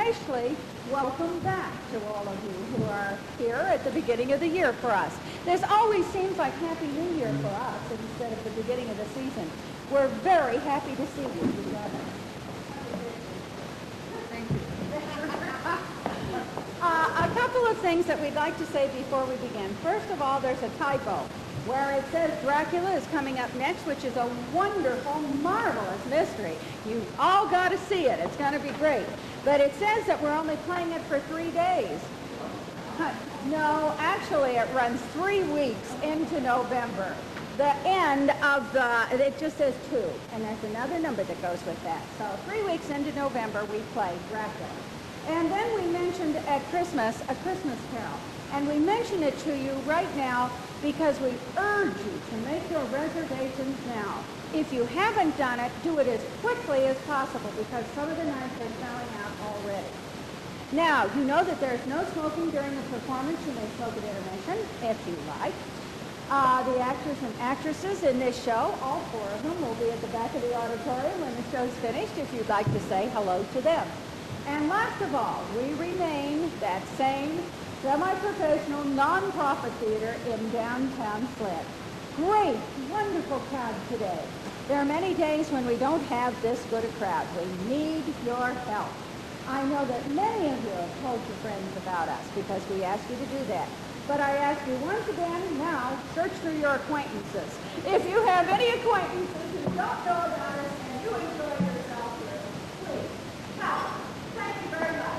especially welcome back to all of you who are here at the beginning of the year for us. This always seems like Happy New Year for us instead of the beginning of the season. We're very happy to see you together. Thank you. A couple of things that we'd like to say before we begin. First of all, there's a typo where it says Dracula is coming up next, which is a wonderful, marvelous mystery. You all got to see it. It's going to be great. But it says that we're only playing it for 3 days. No, actually it runs 3 weeks into November. The end of it just says 2, and there's another number that goes with that. So 3 weeks into November, we play Dracula. And then we mentioned at Christmas, A Christmas Carol. And we mention it to you right now because we urge you to make your reservations now. If you haven't done it, do it as quickly as possible because some of the nights are selling out already. Now, you know that there's no smoking during the performance. You may smoke at intermission if you like. The actors and actresses in this show, all 4 of them, will be at the back of the auditorium when the show's finished if you'd like to say hello to them. And last of all, we remain that same semi-professional, non-profit theater in downtown Flint. Great, wonderful crowd today. There are many days when we don't have this good a crowd. We need your help. I know that many of you have told your friends about us because we ask you to do that. But I ask you once again now, search through your acquaintances. If you have any acquaintances who don't know about us and you enjoy yourself here, please help. Thank you very much.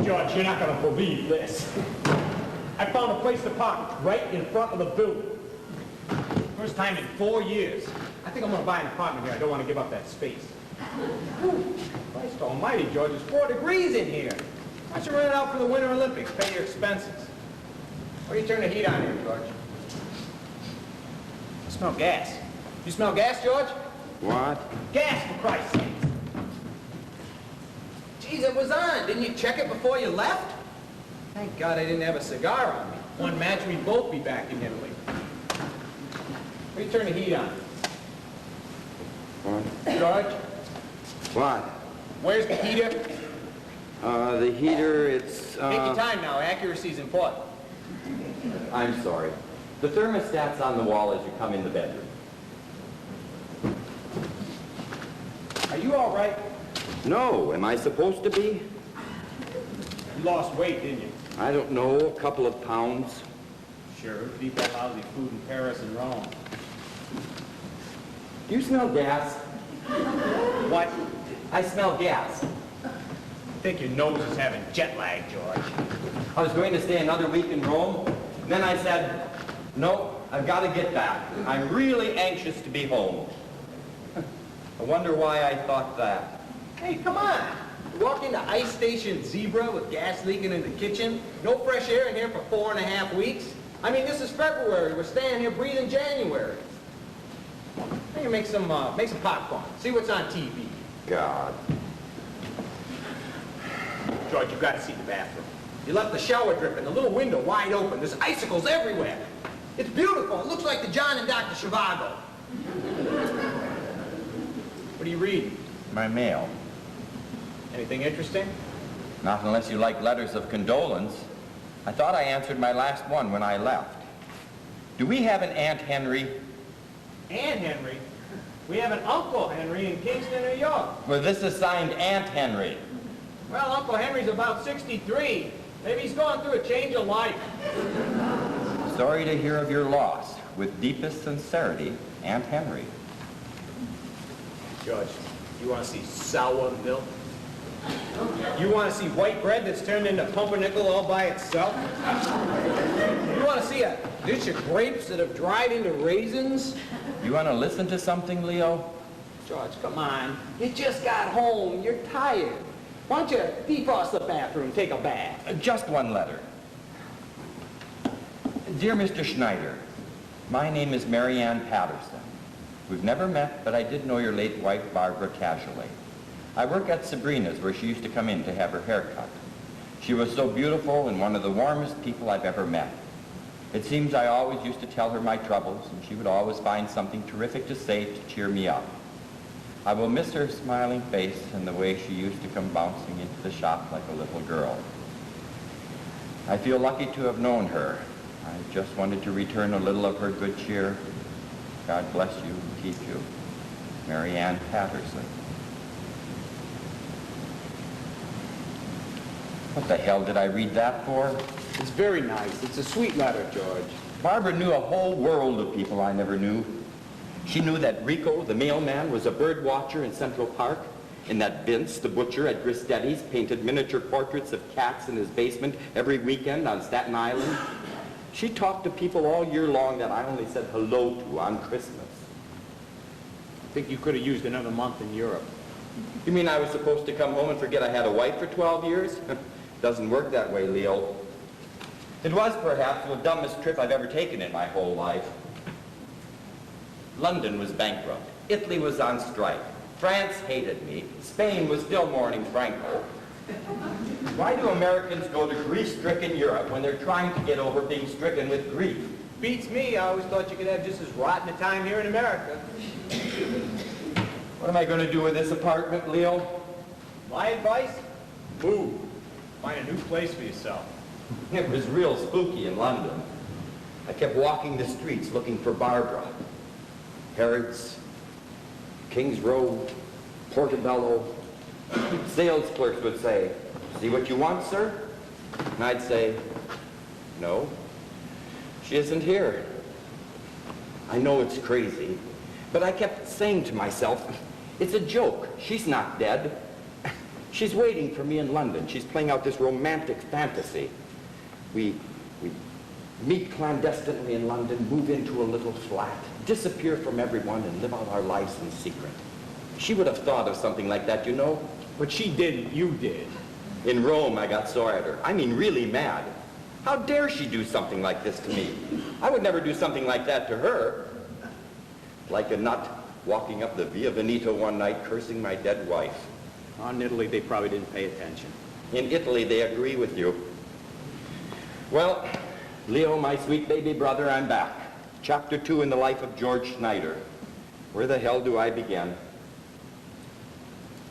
George, you're not going to believe this. I found a place to park right in front of the building. First time in 4 years. I think I'm going to buy an apartment here. I don't want to give up that space. Christ almighty, George, it's 4 degrees in here. Why don't you rent it out for the Winter Olympics? Pay your expenses. Why don't you turn the heat on here, George? I smell gas. You smell gas, George? What? Gas, for Christ's sake. Geez, it was on. Didn't you check it before you left? Thank God I didn't have a cigar on me. One match, we'd both be back in Italy. Why don't you turn the heat on? What? George? What? Where's the heater? The heater, it's, Take your time now. Accuracy's important. I'm sorry. The thermostat's on the wall as you come in the bedroom. Are you all right? No, am I supposed to be? You lost weight, didn't you? I don't know, a couple of pounds. Sure. Eat that lousy food in Paris and Rome. Do you smell gas? What? I smell gas. I think your nose is having jet lag, George. I was going to stay another week in Rome. Then I said, no, I've got to get back. I'm really anxious to be home. I wonder why I thought that. Hey, come on. You walk into Ice Station Zebra with gas leaking in the kitchen. No fresh air in here for 4.5 weeks. I mean, this is February. We're staying here breathing January. Maybe make some popcorn. See what's on TV. God. George, you've got to see the bathroom. You left the shower dripping, the little window wide open. There's icicles everywhere. It's beautiful. It looks like the John and Dr. Zhivago. What do you read? My mail. Anything interesting? Not unless you like letters of condolence. I thought I answered my last one when I left. Do we have an Aunt Henry? Aunt Henry? We have an Uncle Henry in Kingston, New York. Well, this is signed Aunt Henry. Well, Uncle Henry's about 63. Maybe he's going through a change of life. Sorry to hear of your loss. With deepest sincerity, Aunt Henry. George, you want to see sour milk? You want to see white bread that's turned into pumpernickel all by itself? You want to see a dish of grapes that have dried into raisins? You want to listen to something, Leo? George, come on. You just got home. You're tired. Why don't you defrost the bathroom, take a bath? Just one letter. Dear Mr. Schneider, my name is Mary Ann Patterson. We've never met, but I did know your late wife, Barbara, casually. I work at Sabrina's, where she used to come in to have her hair cut. She was so beautiful and one of the warmest people I've ever met. It seems I always used to tell her my troubles, and she would always find something terrific to say to cheer me up. I will miss her smiling face and the way she used to come bouncing into the shop like a little girl. I feel lucky to have known her. I just wanted to return a little of her good cheer. God bless you and keep you. Mary Ann Patterson. What the hell did I read that for? It's very nice. It's a sweet letter, George. Barbara knew a whole world of people I never knew. She knew that Rico, the mailman, was a bird watcher in Central Park, and that Vince, the butcher at Gristetti's, painted miniature portraits of cats in his basement every weekend on Staten Island. She talked to people all year long that I only said hello to on Christmas. I think you could have used another month in Europe. You mean I was supposed to come home and forget I had a wife for 12 years? Doesn't work that way, Leo. It was perhaps the dumbest trip I've ever taken in my whole life. London was bankrupt. Italy was on strike. France hated me. Spain was still mourning Franco. Why do Americans go to grief-stricken Europe when they're trying to get over being stricken with grief? Beats me. I always thought you could have just as rotten a time here in America. What am I going to do with this apartment, Leo? My advice? Move. Find a new place for yourself. It was real spooky in London. I kept walking the streets looking for Barbara. Harrods, King's Road, Portobello. Sales clerks would say, "See what you want, sir?" And I'd say, "No, she isn't here." I know it's crazy, but I kept saying to myself, it's a joke. She's not dead. She's waiting for me in London. She's playing out this romantic fantasy. We meet clandestinely in London, move into a little flat, disappear from everyone, and live out our lives in secret. She would have thought of something like that, you know. But she didn't. You did. In Rome, I got sore at her. I mean, really mad. How dare she do something like this to me? I would never do something like that to her. Like a nut walking up the Via Veneto one night, cursing my dead wife. In Italy, they probably didn't pay attention. In Italy, they agree with you. Well, Leo, my sweet baby brother, I'm back. Chapter 2 in the life of George Schneider. Where the hell do I begin?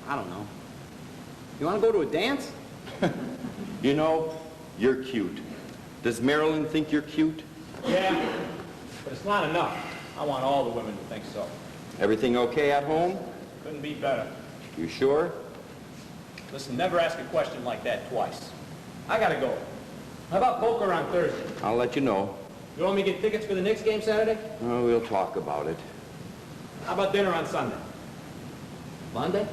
I don't know. You want to go to a dance? You know, you're cute. Does Marilyn think you're cute? Yeah, but it's not enough. I want all the women to think so. Everything okay at home? Couldn't be better. You sure? Listen, never ask a question like that twice. I gotta go. How about poker on Thursday? I'll let you know. You want me to get tickets for the Knicks game Saturday? Oh, we'll talk about it. How about dinner on Sunday? Monday?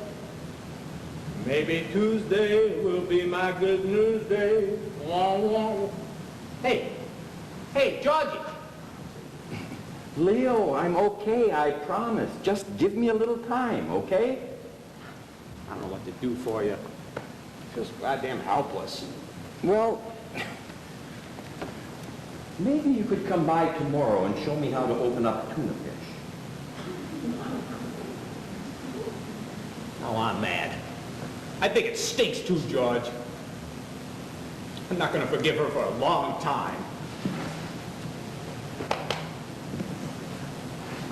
Maybe Tuesday will be my good news day. Hey, Georgie. Leo, I'm okay, I promise. Just give me a little time, okay? I don't know what to do for you. I feel so goddamn helpless. Well, maybe you could come by tomorrow and show me how to open up tuna fish. Oh, I'm mad. I think it stinks too, George. I'm not going to forgive her for a long time.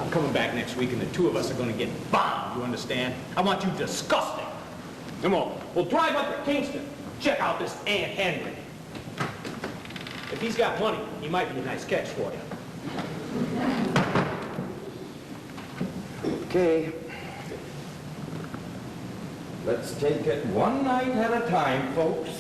I'm coming back next week, and the two of us are going to get bombed, you understand? I want you disgusting. Come on, we'll drive up to Kingston. Check out this Aunt Henry. If he's got money, he might be a nice catch for you. Okay. Let's take it one night at a time, folks.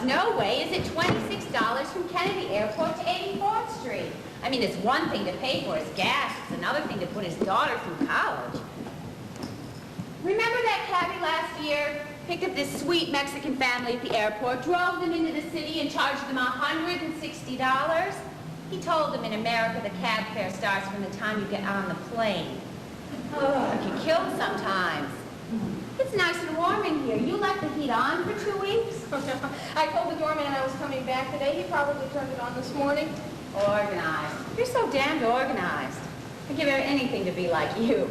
No way is it $26 from Kennedy Airport to 84th Street. I mean, it's one thing to pay for his gas. It's another thing to put his daughter through college. Remember that cabbie last year? Picked up this sweet Mexican family at the airport, drove them into the city and charged them $160. He told them in America the cab fare starts from the time you get on the plane. Oh, it can kill sometimes. It's nice and warm in here. You left the heat on for 2 weeks? I told the doorman I was coming back today. He probably turned it on this morning. Organized. You're so damned organized. I'd give anything to be like you.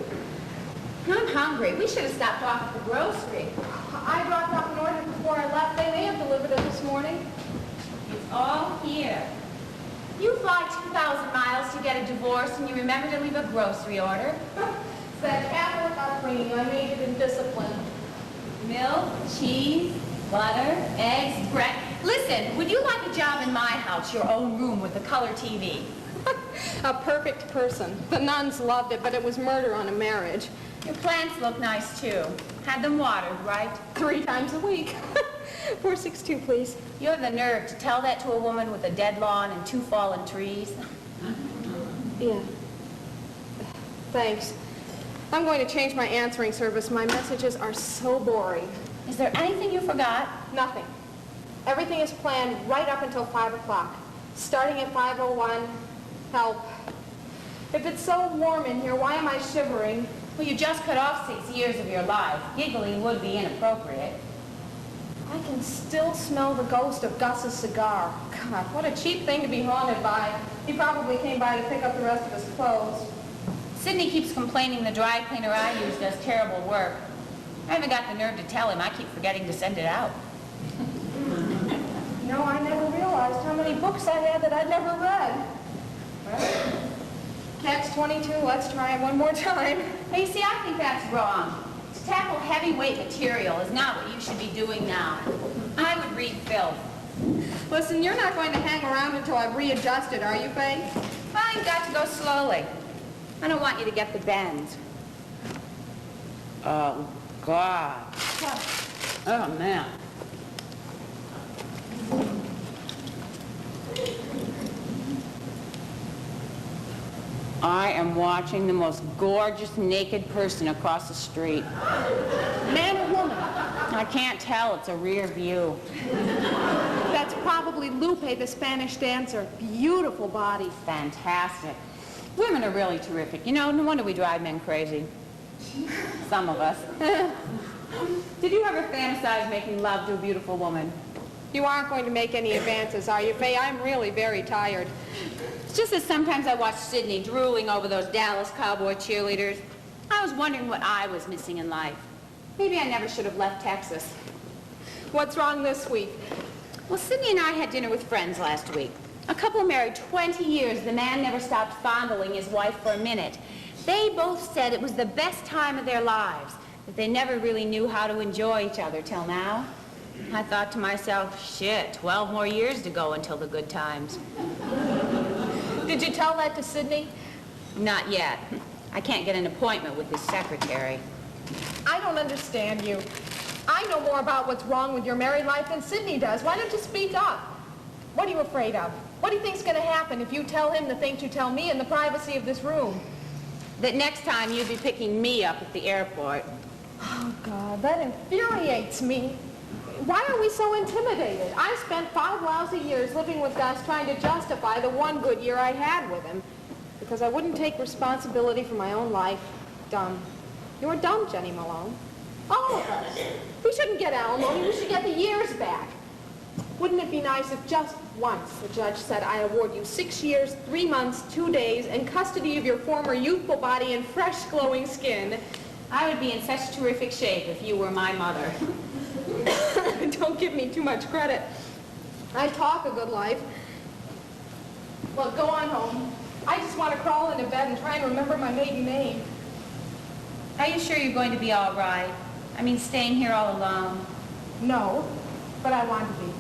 I'm hungry. We should have stopped off at the grocery. I dropped off an order before I left. They may have delivered it this morning. It's all here. You fly 2,000 miles to get a divorce and you remember to leave a grocery order? Said Catholic upbringing. I made it in discipline. Milk, cheese, butter, eggs, bread. Listen, would you like a job in my house, your own room with a color TV? A perfect person. The nuns loved it, but it was murder on a marriage. Your plants look nice, too. Had them watered, right? 3 times a week. 462, please. You have the nerve to tell that to a woman with a dead lawn and 2 fallen trees? Yeah. Thanks. I'm going to change my answering service. My messages are so boring. Is there anything you forgot? Nothing. Everything is planned right up until 5 o'clock. Starting at 5:01, help. If it's so warm in here, why am I shivering? Well, you just cut off 6 years of your life. Giggling would be inappropriate. I can still smell the ghost of Gus's cigar. God, what a cheap thing to be haunted by. He probably came by to pick up the rest of his clothes. Sidney keeps complaining the dry cleaner I use does terrible work. I haven't got the nerve to tell him. I keep forgetting to send it out. You know, I never realized how many books I had that I'd never read. Well, Catch-22, let's try it one more time. Hey, you see, I think that's wrong. To tackle heavyweight material is not what you should be doing now. I would read filth. Listen, you're not going to hang around until I've readjusted, are you, Faye? Fine, got to go slowly. I don't want you to get the bends. Oh, God. Oh, man. I am watching the most gorgeous naked person across the street. Man or woman? I can't tell. It's a rear view. That's probably Lupe, the Spanish dancer. Beautiful body. Fantastic. Women are really terrific. You know, no wonder we drive men crazy. Some of us. Did you ever fantasize making love to a beautiful woman? You aren't going to make any advances, are you, Faye? I'm really very tired. It's just that sometimes I watch Sidney drooling over those Dallas Cowboy cheerleaders. I was wondering what I was missing in life. Maybe I never should have left Texas. What's wrong this week? Well, Sidney and I had dinner with friends last week. A couple married 20 years. The man never stopped fondling his wife for a minute. They both said it was the best time of their lives, that they never really knew how to enjoy each other till now. I thought to myself, shit, 12 more years to go until the good times. Did you tell that to Sidney? Not yet. I can't get an appointment with his secretary. I don't understand you. I know more about what's wrong with your married life than Sidney does. Why don't you speak up? What are you afraid of? What do you think's going to happen if you tell him the things you tell me in the privacy of this room? That next time you'd be picking me up at the airport. Oh, God, that infuriates me. Why are we so intimidated? I spent 5 lousy years living with Gus trying to justify the one good year I had with him because I wouldn't take responsibility for my own life. Dumb. You were dumb, Jenny Malone. All of us. We shouldn't get alimony, we should get the years back. Wouldn't it be nice if just once the judge said, I award you 6 years, 3 months, 2 days, and custody of your former youthful body and fresh glowing skin? I would be in such terrific shape if you were my mother. Don't give me too much credit. I talk a good life. Well, go on home. I just want to crawl into bed and try and remember my maiden name. Are you sure you're going to be all right? I mean, staying here all alone. No, but I want to be.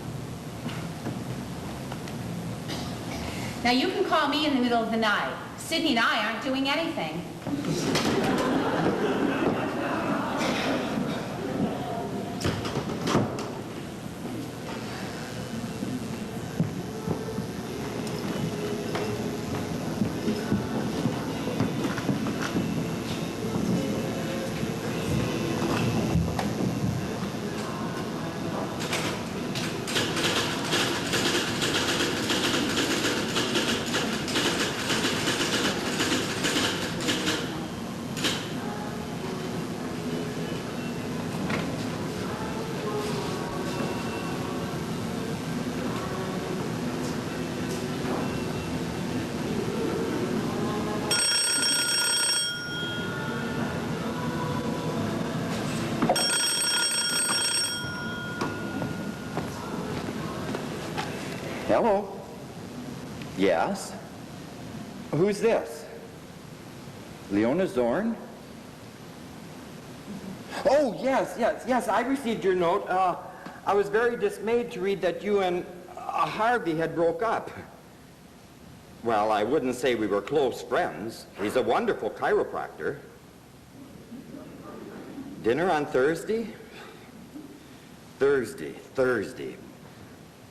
Now, you can call me in the middle of the night. Sidney and I aren't doing anything. Hello? Yes? Who's this? Leona Zorn? Oh, yes, I received your note. I was very dismayed to read that you and Harvey had broke up. Well, I wouldn't say we were close friends. He's a wonderful chiropractor. Dinner on Thursday? Thursday.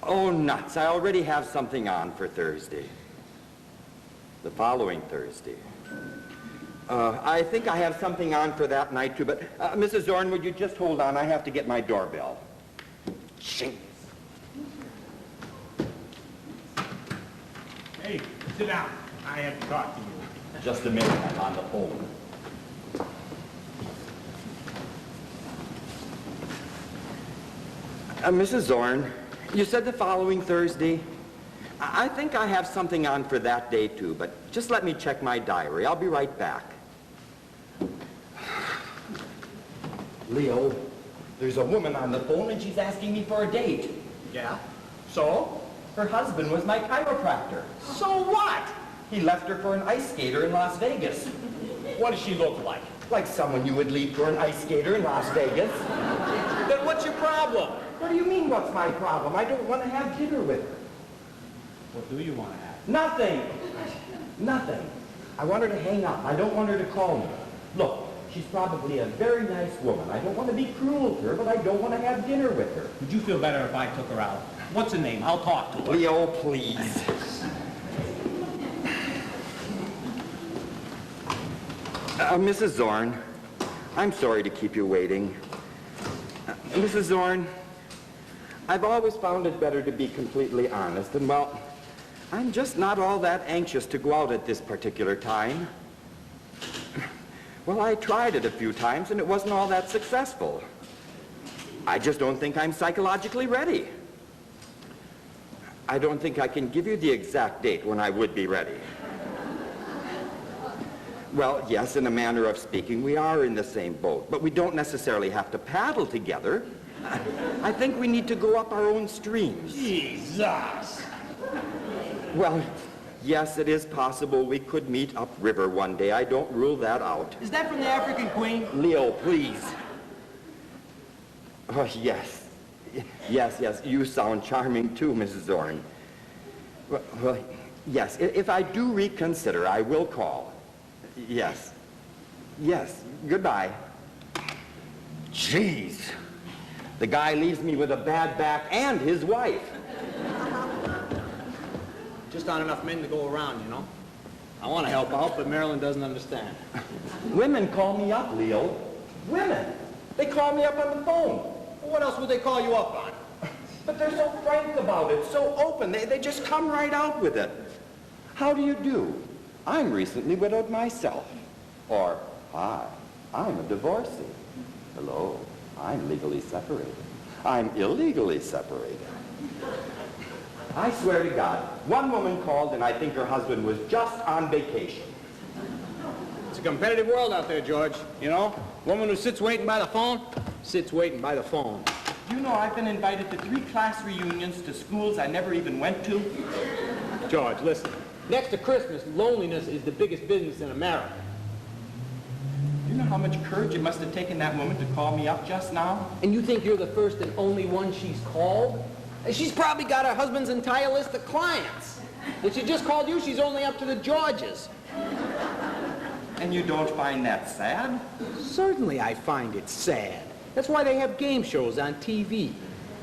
Oh, nuts. I already have something on for Thursday. The following Thursday. I think I have something on for that night, too, but Mrs. Zorn, would you just hold on? I have to get my doorbell. Ching. Hey, sit down. I have to talk to you. Just a minute. I'm on the phone. Mrs. Zorn, you said the following Thursday. I think I have something on for that day, too, but just let me check my diary. I'll be right back. Leo, there's a woman on the phone and she's asking me for a date. Yeah? So? Her husband was my chiropractor. So what? He left her for an ice skater in Las Vegas. What does she look like? Like someone you would leave for an ice skater in Las Vegas. Then what's your problem? What do you mean, what's my problem? I don't want to have dinner with her. What do you want to have? Nothing. I want her to hang up. I don't want her to call me. Look, she's probably a very nice woman. I don't want to be cruel to her, but I don't want to have dinner with her. Would you feel better if I took her out? What's her name? I'll talk to her. Leo, please. Mrs. Zorn, I'm sorry to keep you waiting. Mrs. Zorn, I've always found it better to be completely honest, and well, I'm just not all that anxious to go out at this particular time. Well, I tried it a few times, and it wasn't all that successful. I just don't think I'm psychologically ready. I don't think I can give you the exact date when I would be ready. Well, yes, in a manner of speaking, we are in the same boat, but we don't necessarily have to paddle together. I think we need to go up our own streams. Jesus! Well, yes, it is possible we could meet upriver one day. I don't rule that out. Is that from the African Queen? Leo, please. Oh, yes. Yes, you sound charming too, Mrs. Zorn. Well, yes, if I do reconsider, I will call. Yes, goodbye. Jeez. The guy leaves me with a bad back and his wife. Just not enough men to go around, you know. I want to help out, but Marilyn doesn't understand. Women call me up, Leo. Women. They call me up on the phone. Well, what else would they call you up on? But they're so frank about it, so open. They just come right out with it. How do you do? I'm recently widowed myself. Or, hi, I'm a divorcee. Hello, I'm legally separated. I'm illegally separated. I swear to God, one woman called and I think her husband was just on vacation. It's a competitive world out there, George. You know, woman who sits waiting by the phone, sits waiting by the phone. You know, I've been invited to 3 class reunions to schools I never even went to. George, listen. Next to Christmas, loneliness is the biggest business in America. You know how much courage it must have taken that woman to call me up just now? And you think you're the first and only one she's called? She's probably got her husband's entire list of clients. If she just called you, she's only up to the Georges. And you don't find that sad? Certainly I find it sad. That's why they have game shows on TV.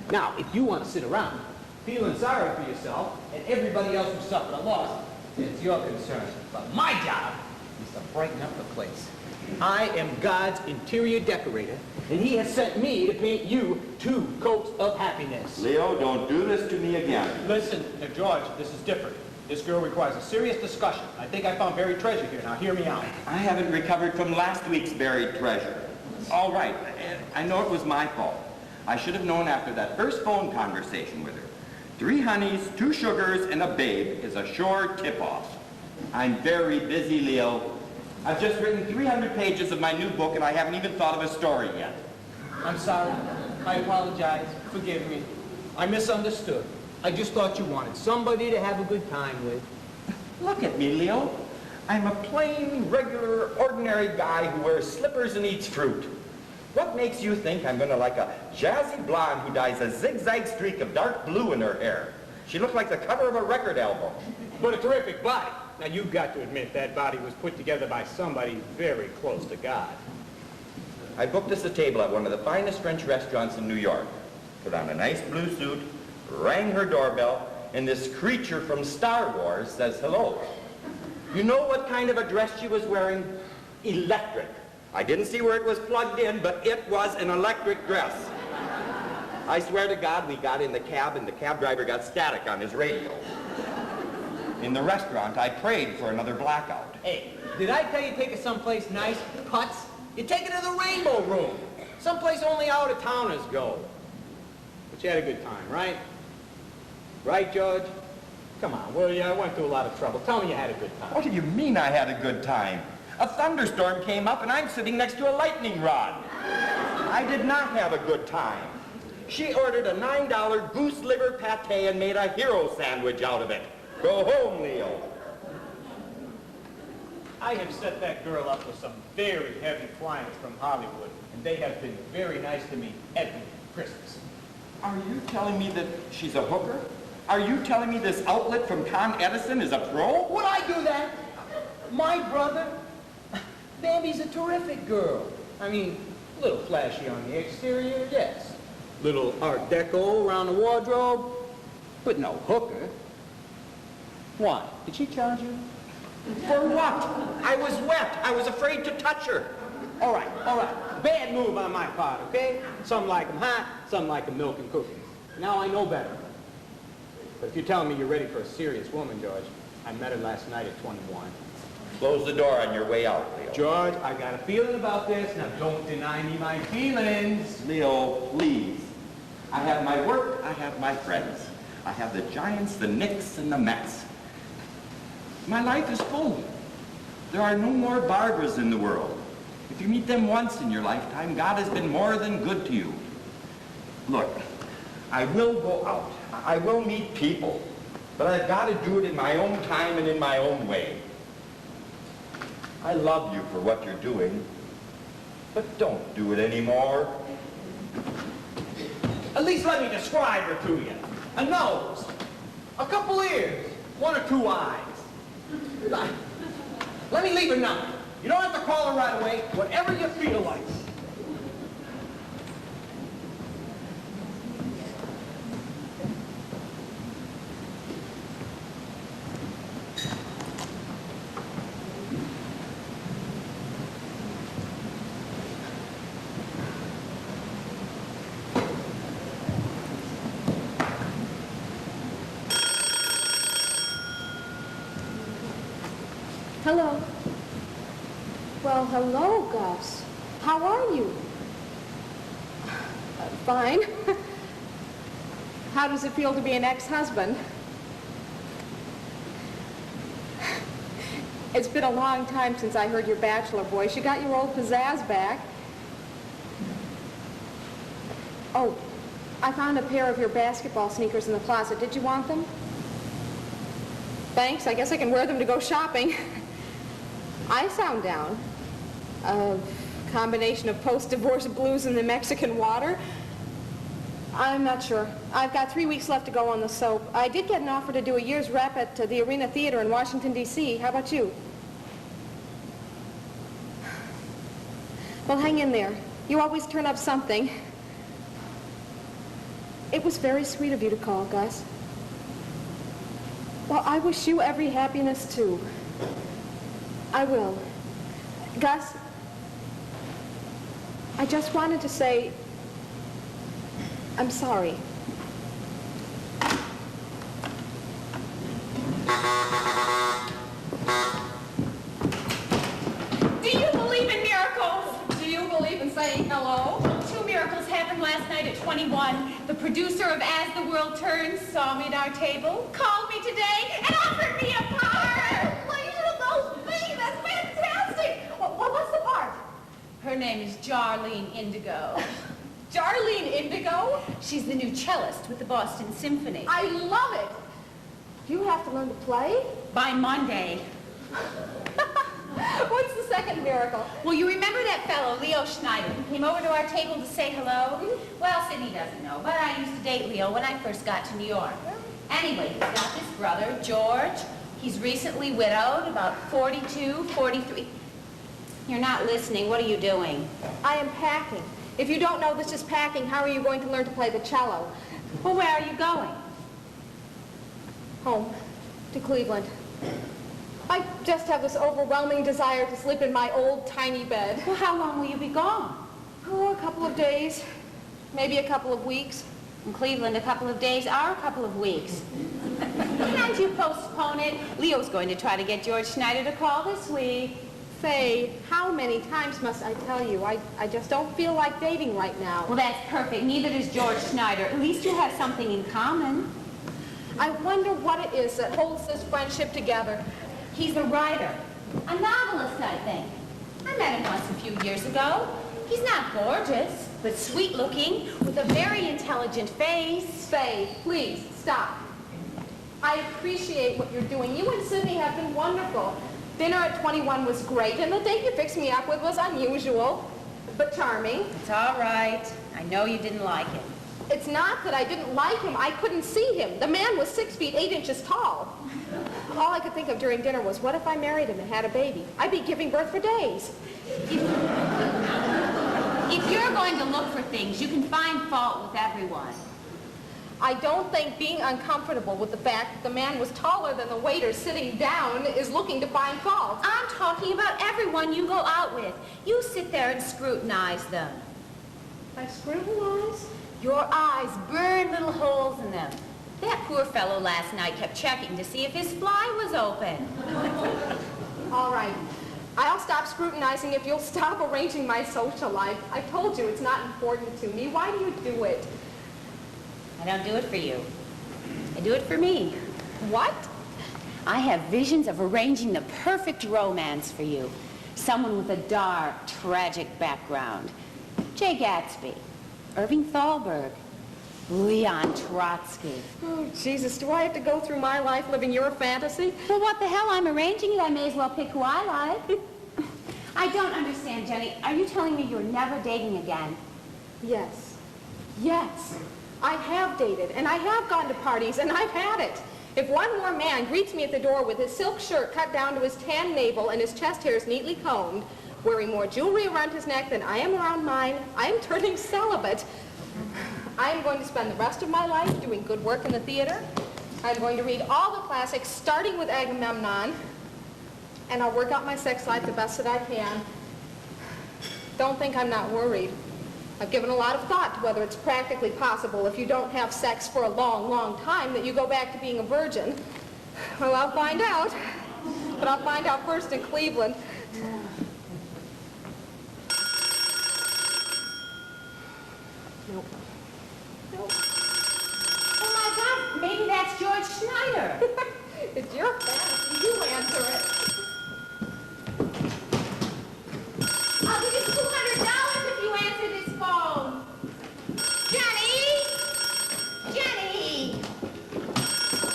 Now, if you want to sit around feeling sorry for yourself and everybody else who suffered a loss, it's your concern. But my job is to brighten up the place. I am God's interior decorator, and he has sent me to paint you 2 coats of happiness. Leo, don't do this to me again. Listen, George, this is different. This girl requires a serious discussion. I think I found buried treasure here. Now, hear me out. I haven't recovered from last week's buried treasure. All right, I know it was my fault. I should have known after that first phone conversation with her. 3 honeys, 2 sugars, and a babe is a sure tip-off. I'm very busy, Leo. I've just written 300 pages of my new book, and I haven't even thought of a story yet. I'm sorry. I apologize. Forgive me. I misunderstood. I just thought you wanted somebody to have a good time with. Look at me, Leo. I'm a plain, regular, ordinary guy who wears slippers and eats fruit. What makes you think I'm going to like a jazzy blonde who dyes a zigzag streak of dark blue in her hair? She looked like the cover of a record album. But a terrific body. Now, you've got to admit that body was put together by somebody very close to God. I booked us a table at one of the finest French restaurants in New York. Put on a nice blue suit, rang her doorbell, and this creature from Star Wars says hello. You know what kind of a dress she was wearing? Electric. I didn't see where it was plugged in, but it was an electric dress. I swear to God, we got in the cab and the cab driver got static on his radio. In the restaurant, I prayed for another blackout. Hey, did I tell you to take it someplace nice, Putz? You take it to the Rainbow Room. Someplace only out-of-towners go. But you had a good time, right? Right, George? Come on, will you? I went through a lot of trouble. Tell me you had a good time. What do you mean I had a good time? A thunderstorm came up and I'm sitting next to a lightning rod. I did not have a good time. She ordered a $9 goose liver pate and made a hero sandwich out of it. Go home, Leo. I have set that girl up with some very heavy clients from Hollywood, and they have been very nice to me every Christmas. Are you telling me that she's a hooker? Are you telling me this outlet from Con Edison is a pro? Would I do that? My brother? Bambi's a terrific girl. I mean, a little flashy on the exterior, yes. Little Art Deco around the wardrobe, but no hooker. Why? Did she charge you? For what? I was wet. I was afraid to touch her. All right, all right. Bad move on my part, okay? Some like 'em hot, some like 'em milk and cookies. Now I know better. But if you're telling me you're ready for a serious woman, George, I met her last night at 21. Close the door on your way out, Leo. George, I got a feeling about this. Now don't deny me my feelings. Leo, please. I have my work, I have my friends. I have the Giants, the Knicks, and the Mets. My life is full. There are no more Barbaras in the world. If you meet them once in your lifetime, God has been more than good to you. Look, I will go out. I will meet people. But I've got to do it in my own time and in my own way. I love you for what you're doing, but don't do it anymore. At least let me describe her to you. A nose, a couple ears, 1 or 2 eyes. Let me leave a number. You don't have to call her right away, whatever you feel like. Hello. Well, hello, Gus. How are you? Fine. How does it feel to be an ex-husband? It's been a long time since I heard your bachelor voice. You got your old pizzazz back. Oh, I found a pair of your basketball sneakers in the closet. Did you want them? Thanks. I guess I can wear them to go shopping. I sound down. A combination of post-divorce blues and the Mexican water. I'm not sure. I've got 3 weeks left to go on the soap. I did get an offer to do a year's rep at the Arena Theater in Washington, D.C. How about you? Well, hang in there. You always turn up something. It was very sweet of you to call, Gus. Well, I wish you every happiness, too. I will. Gus, I just wanted to say, I'm sorry. Do you believe in miracles? Do you believe in saying hello? 2 miracles happened last night at 21. The producer of As the World Turns saw me at our table, called me today, and offered me a part. Legion of those things! That's fantastic! What's the part? Her name is Jarlene Indigo. Jarlene Indigo? She's the new cellist with the Boston Symphony. I love it! Do you have to learn to play? By Monday. What's the second miracle? Well, you remember that fellow, Leo Schneider, who came over to our table to say hello? Well, Sidney doesn't know, but I used to date Leo when I first got to New York. Anyway, he's got this brother, George. He's recently widowed, about 42, 43. You're not listening. What are you doing? I am packing. If you don't know this is packing, how are you going to learn to play the cello? Well, where are you going? Home. To Cleveland. I just have this overwhelming desire to sleep in my old tiny bed. Well, how long will you be gone? Oh, a couple of days. Maybe a couple of weeks. In Cleveland, a couple of days are a couple of weeks. Can't you postpone it? Leo's going to try to get George Schneider to call this week. Faye, how many times must I tell you? I just don't feel like dating right now. Well, that's perfect. Neither does George Schneider. At least you have something in common. I wonder what it is that holds this friendship together. He's a writer. A novelist, I think. I met him once a few years ago. He's not gorgeous, but sweet-looking, with a very intelligent face. Faye, please, stop. I appreciate what you're doing. You and Sidney have been wonderful. Dinner at 21 was great, and the date you fixed me up with was unusual, but charming. It's all right. I know you didn't like him. It's not that I didn't like him. I couldn't see him. The man was 6 feet 8 inches tall. All I could think of during dinner was, what if I married him and had a baby? I'd be giving birth for days. If you're going to look for things, you can find fault with everyone. I don't think being uncomfortable with the fact that the man was taller than the waiter sitting down is looking to find fault. I'm talking about everyone you go out with. You sit there and scrutinize them. I scrutinize? Your eyes burn little holes in them. That poor fellow last night kept checking to see if his fly was open. All right. I'll stop scrutinizing if you'll stop arranging my social life. I told you it's not important to me. Why do you do it? I don't do it for you. I do it for me. What? I have visions of arranging the perfect romance for you. Someone with a dark, tragic background. Jay Gatsby, Irving Thalberg, Leon Trotsky. Oh, Jesus, do I have to go through my life living your fantasy? Well, what the hell? I'm arranging it. I may as well pick who I like. I don't understand, Jenny. Are you telling me you're never dating again? Yes. Yes. I have dated, and I have gone to parties, and I've had it. If one more man greets me at the door with his silk shirt cut down to his tan navel and his chest hairs neatly combed, wearing more jewelry around his neck than I am around mine, I am turning celibate. I am going to spend the rest of my life doing good work in the theater. I'm going to read all the classics, starting with Agamemnon, and I'll work out my sex life the best that I can. Don't think I'm not worried. I've given a lot of thought to whether it's practically possible if you don't have sex for a long, long time that you go back to being a virgin. Well, I'll find out. But I'll find out first in Cleveland. Nope. Schneider. It's your fantasy. You answer it. I'll give you $200 if you answer this phone. Jenny! Jenny!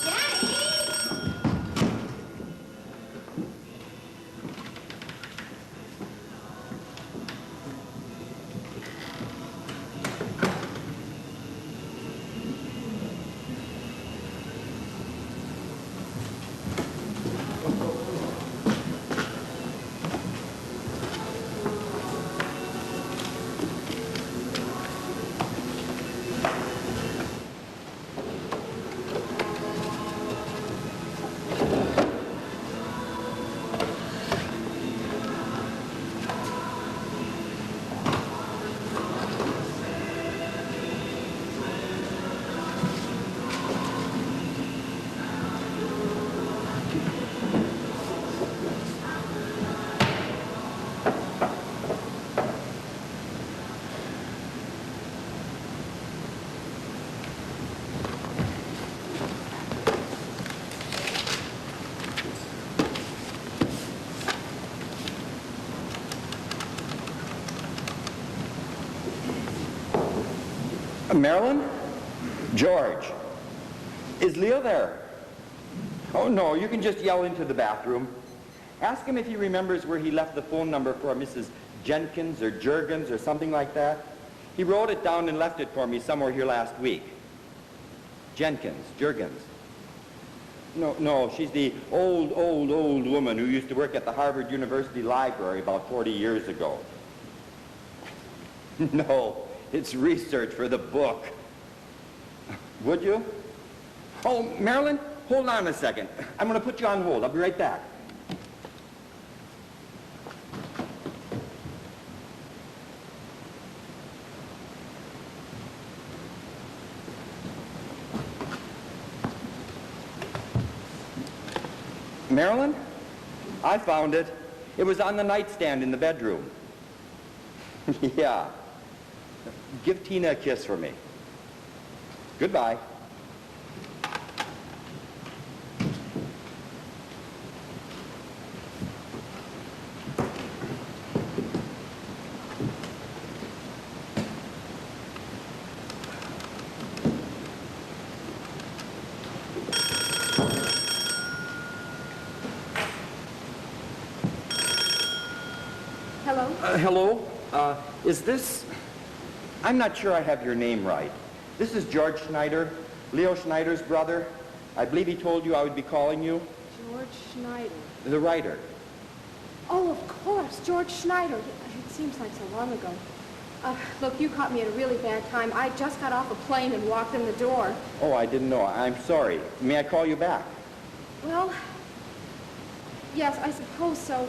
Jenny! Marilyn? George? Is Leo there? Oh, no, you can just yell into the bathroom. Ask him if he remembers where he left the phone number for Mrs. Jenkins or Jurgens or something like that. He wrote it down and left it for me somewhere here last week. Jenkins, Jurgens. No, she's the old woman who used to work at the Harvard University Library about 40 years ago. No, it's research for the book. Would you? Oh, Marilyn, hold on a second. I'm going to put you on hold. I'll be right back. Marilyn, I found it. It was on the nightstand in the bedroom. Yeah. Give Tina a kiss for me. Goodbye. Hello? Hello? Is this... I'm not sure I have your name right. This is George Schneider, Leo Schneider's brother. I believe he told you I would be calling you. George Schneider. The writer. Oh, of course, George Schneider. It seems like so long ago. Look, you caught me at a really bad time. I just got off a plane and walked in the door. Oh, I didn't know. I'm sorry. May I call you back? Well, yes, I suppose so.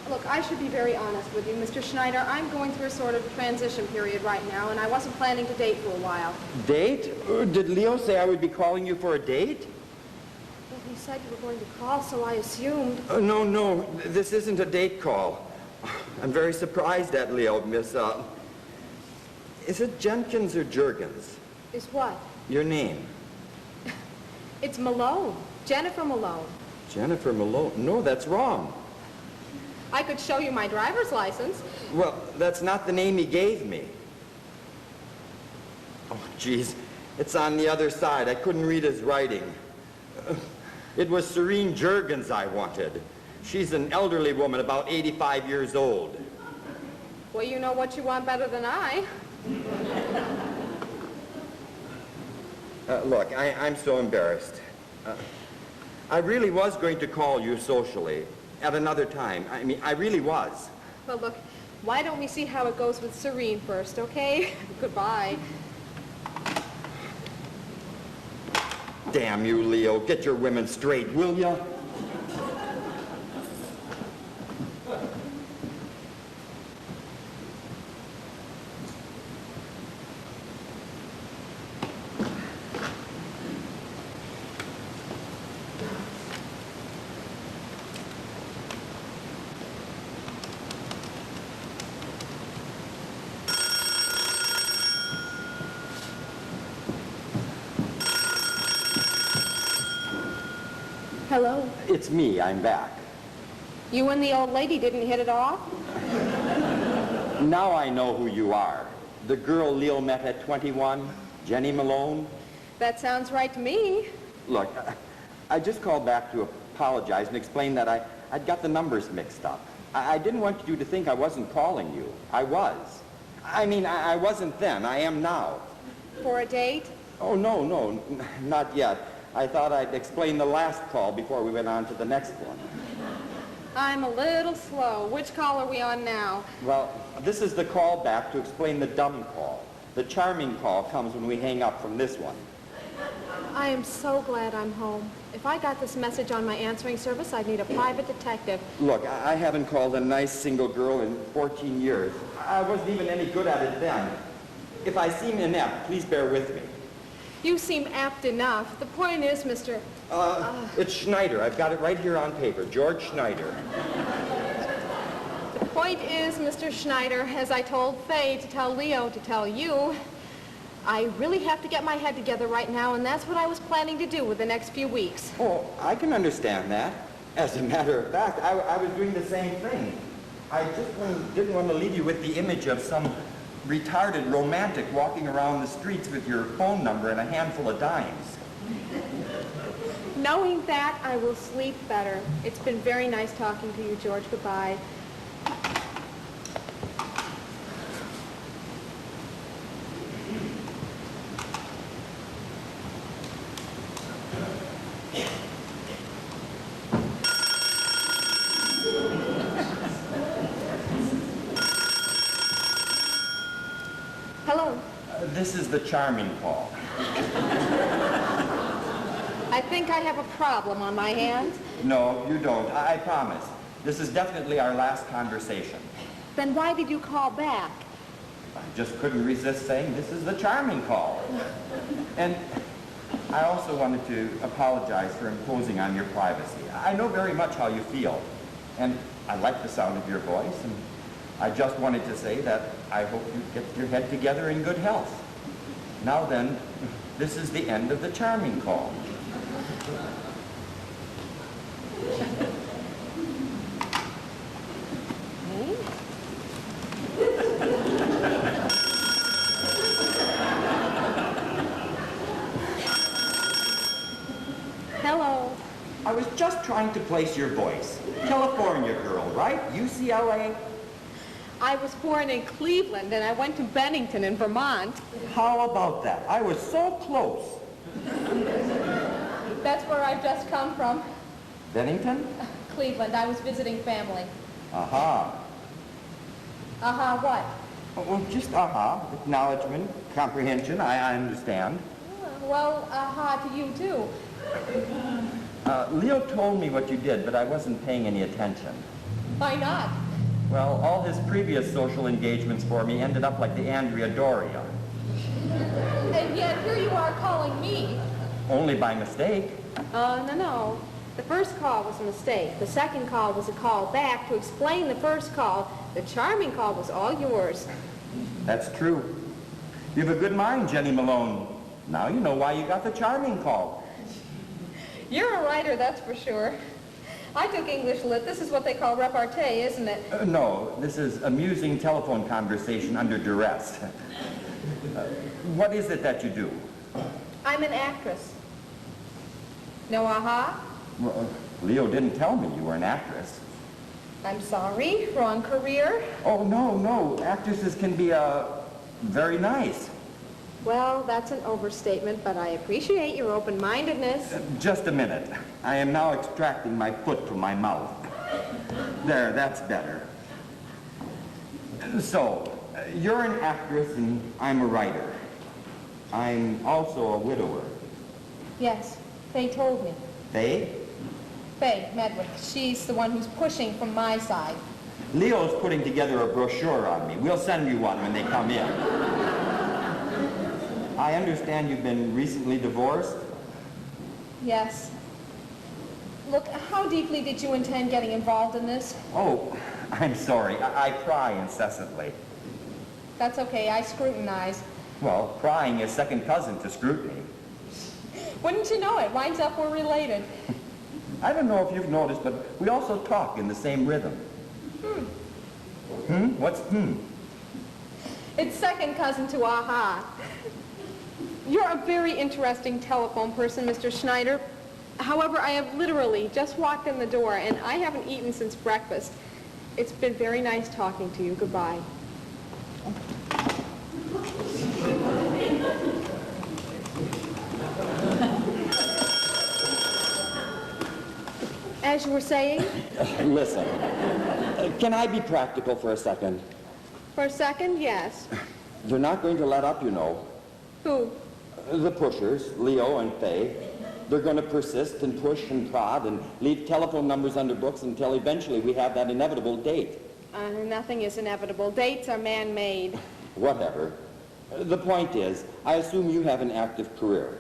Look, I should be very honest with you, Mr. Schneider. I'm going through a sort of transition period right now, and I wasn't planning to date for a while. Date? Did Leo say I would be calling you for a date? Well, he said you were going to call, so I assumed. No, this isn't a date call. I'm very surprised at Leo, Miss, is it Jenkins or Jurgens? Is what? Your name. It's Malone. Jennifer Malone. Jennifer Malone. No, that's wrong. I could show you my driver's license. Well, that's not the name he gave me. Oh, geez. It's on the other side. I couldn't read his writing. It was Serene Jurgens I wanted. She's an elderly woman, about 85 years old. Well, you know what you want better than I. Look, I'm so embarrassed. I really was going to call you socially at another time. I mean, I really was. Well, look, why don't we see how it goes with Serene first, okay? Goodbye. Damn you, Leo. Get your women straight, will ya? Hello. It's me. I'm back. You and the old lady didn't hit it off? Now I know who you are. The girl Leo met at 21, Jenny Malone. That sounds right to me. Look, I just called back to apologize and explain that I'd got the numbers mixed up. I didn't want you to think I wasn't calling you. I was. I mean, I wasn't then. I am now. For a date? Oh, no, not yet. I thought I'd explain the last call before we went on to the next one. I'm a little slow. Which call are we on now? Well, this is the call back to explain the dumb call. The charming call comes when we hang up from this one. I am so glad I'm home. If I got this message on my answering service, I'd need a private detective. Look, I haven't called a nice single girl in 14 years. I wasn't even any good at it then. If I seem inept, please bear with me. You seem apt enough. The point is, Mr. It's Schneider. I've got it right here on paper. George Schneider. The point is, Mr. Schneider, as I told Faye to tell Leo to tell you, I really have to get my head together right now, and that's what I was planning to do with the next few weeks. Oh, I can understand that. As a matter of fact, I was doing the same thing. I just didn't want to leave you with the image of some retarded romantic walking around the streets with your phone number and a handful of dimes. Knowing that, I will sleep better. It's been very nice talking to you, George. Goodbye. Hello. This is the charming call. I think I have a problem on my hands. No, you don't. I promise. This is definitely our last conversation. Then why did you call back? I just couldn't resist saying this is the charming call. And I also wanted to apologize for imposing on your privacy. I know very much how you feel, and I like the sound of your voice, and I just wanted to say that I hope you get your head together in good health. Now then, this is the end of the charming call. Hello. I was just trying to place your voice. California girl, right? UCLA? I was born in Cleveland, and I went to Bennington in Vermont. How about that? I was so close. That's where I've just come from. Bennington? Cleveland. I was visiting family. Aha. Uh-huh, what? Well, just aha. Acknowledgement, comprehension, I understand. Well, uh-huh to you, too. Leo told me what you did, but I wasn't paying any attention. Why not? Well, all his previous social engagements for me ended up like the Andrea Doria. And yet, here you are calling me. Only by mistake. No. The first call was a mistake. The second call was a call back to explain the first call. The charming call was all yours. That's true. You have a good mind, Jenny Malone. Now you know why you got the charming call. You're a writer, that's for sure. I took English Lit. This is what they call repartee, isn't it? No, this is amusing telephone conversation under duress. What is it that you do? I'm an actress. No aha? Well, Leo didn't tell me you were an actress. I'm sorry. Wrong career? Oh, no. Actresses can be, very nice. Well, that's an overstatement, but I appreciate your open-mindedness. Just a minute. I am now extracting my foot from my mouth. There, that's better. So, you're an actress and I'm a writer. I'm also a widower. Yes, Faye told me. Faye? Faye Medwick. She's the one who's pushing from my side. Leo's putting together a brochure on me. We'll send you one when they come in. I understand you've been recently divorced? Yes. Look, how deeply did you intend getting involved in this? Oh, I'm sorry. I pry incessantly. That's okay. I scrutinize. Well, prying is second cousin to scrutiny. Wouldn't you know it? Winds up we're related. I don't know if you've noticed, but we also talk in the same rhythm. What's It's second cousin to aha. You're a very interesting telephone person, Mr. Schneider. However, I have literally just walked in the door, and I haven't eaten since breakfast. It's been very nice talking to you. Goodbye. As you were saying, Listen, can I be practical for a second? for a second, yes. They're not going to let up, you know. Who? The pushers, Leo and Faye. They're going to persist and push and prod and leave telephone numbers under books until eventually we have that inevitable date. Nothing is inevitable. Dates are man-made. Whatever. The point is, I assume you have an active career.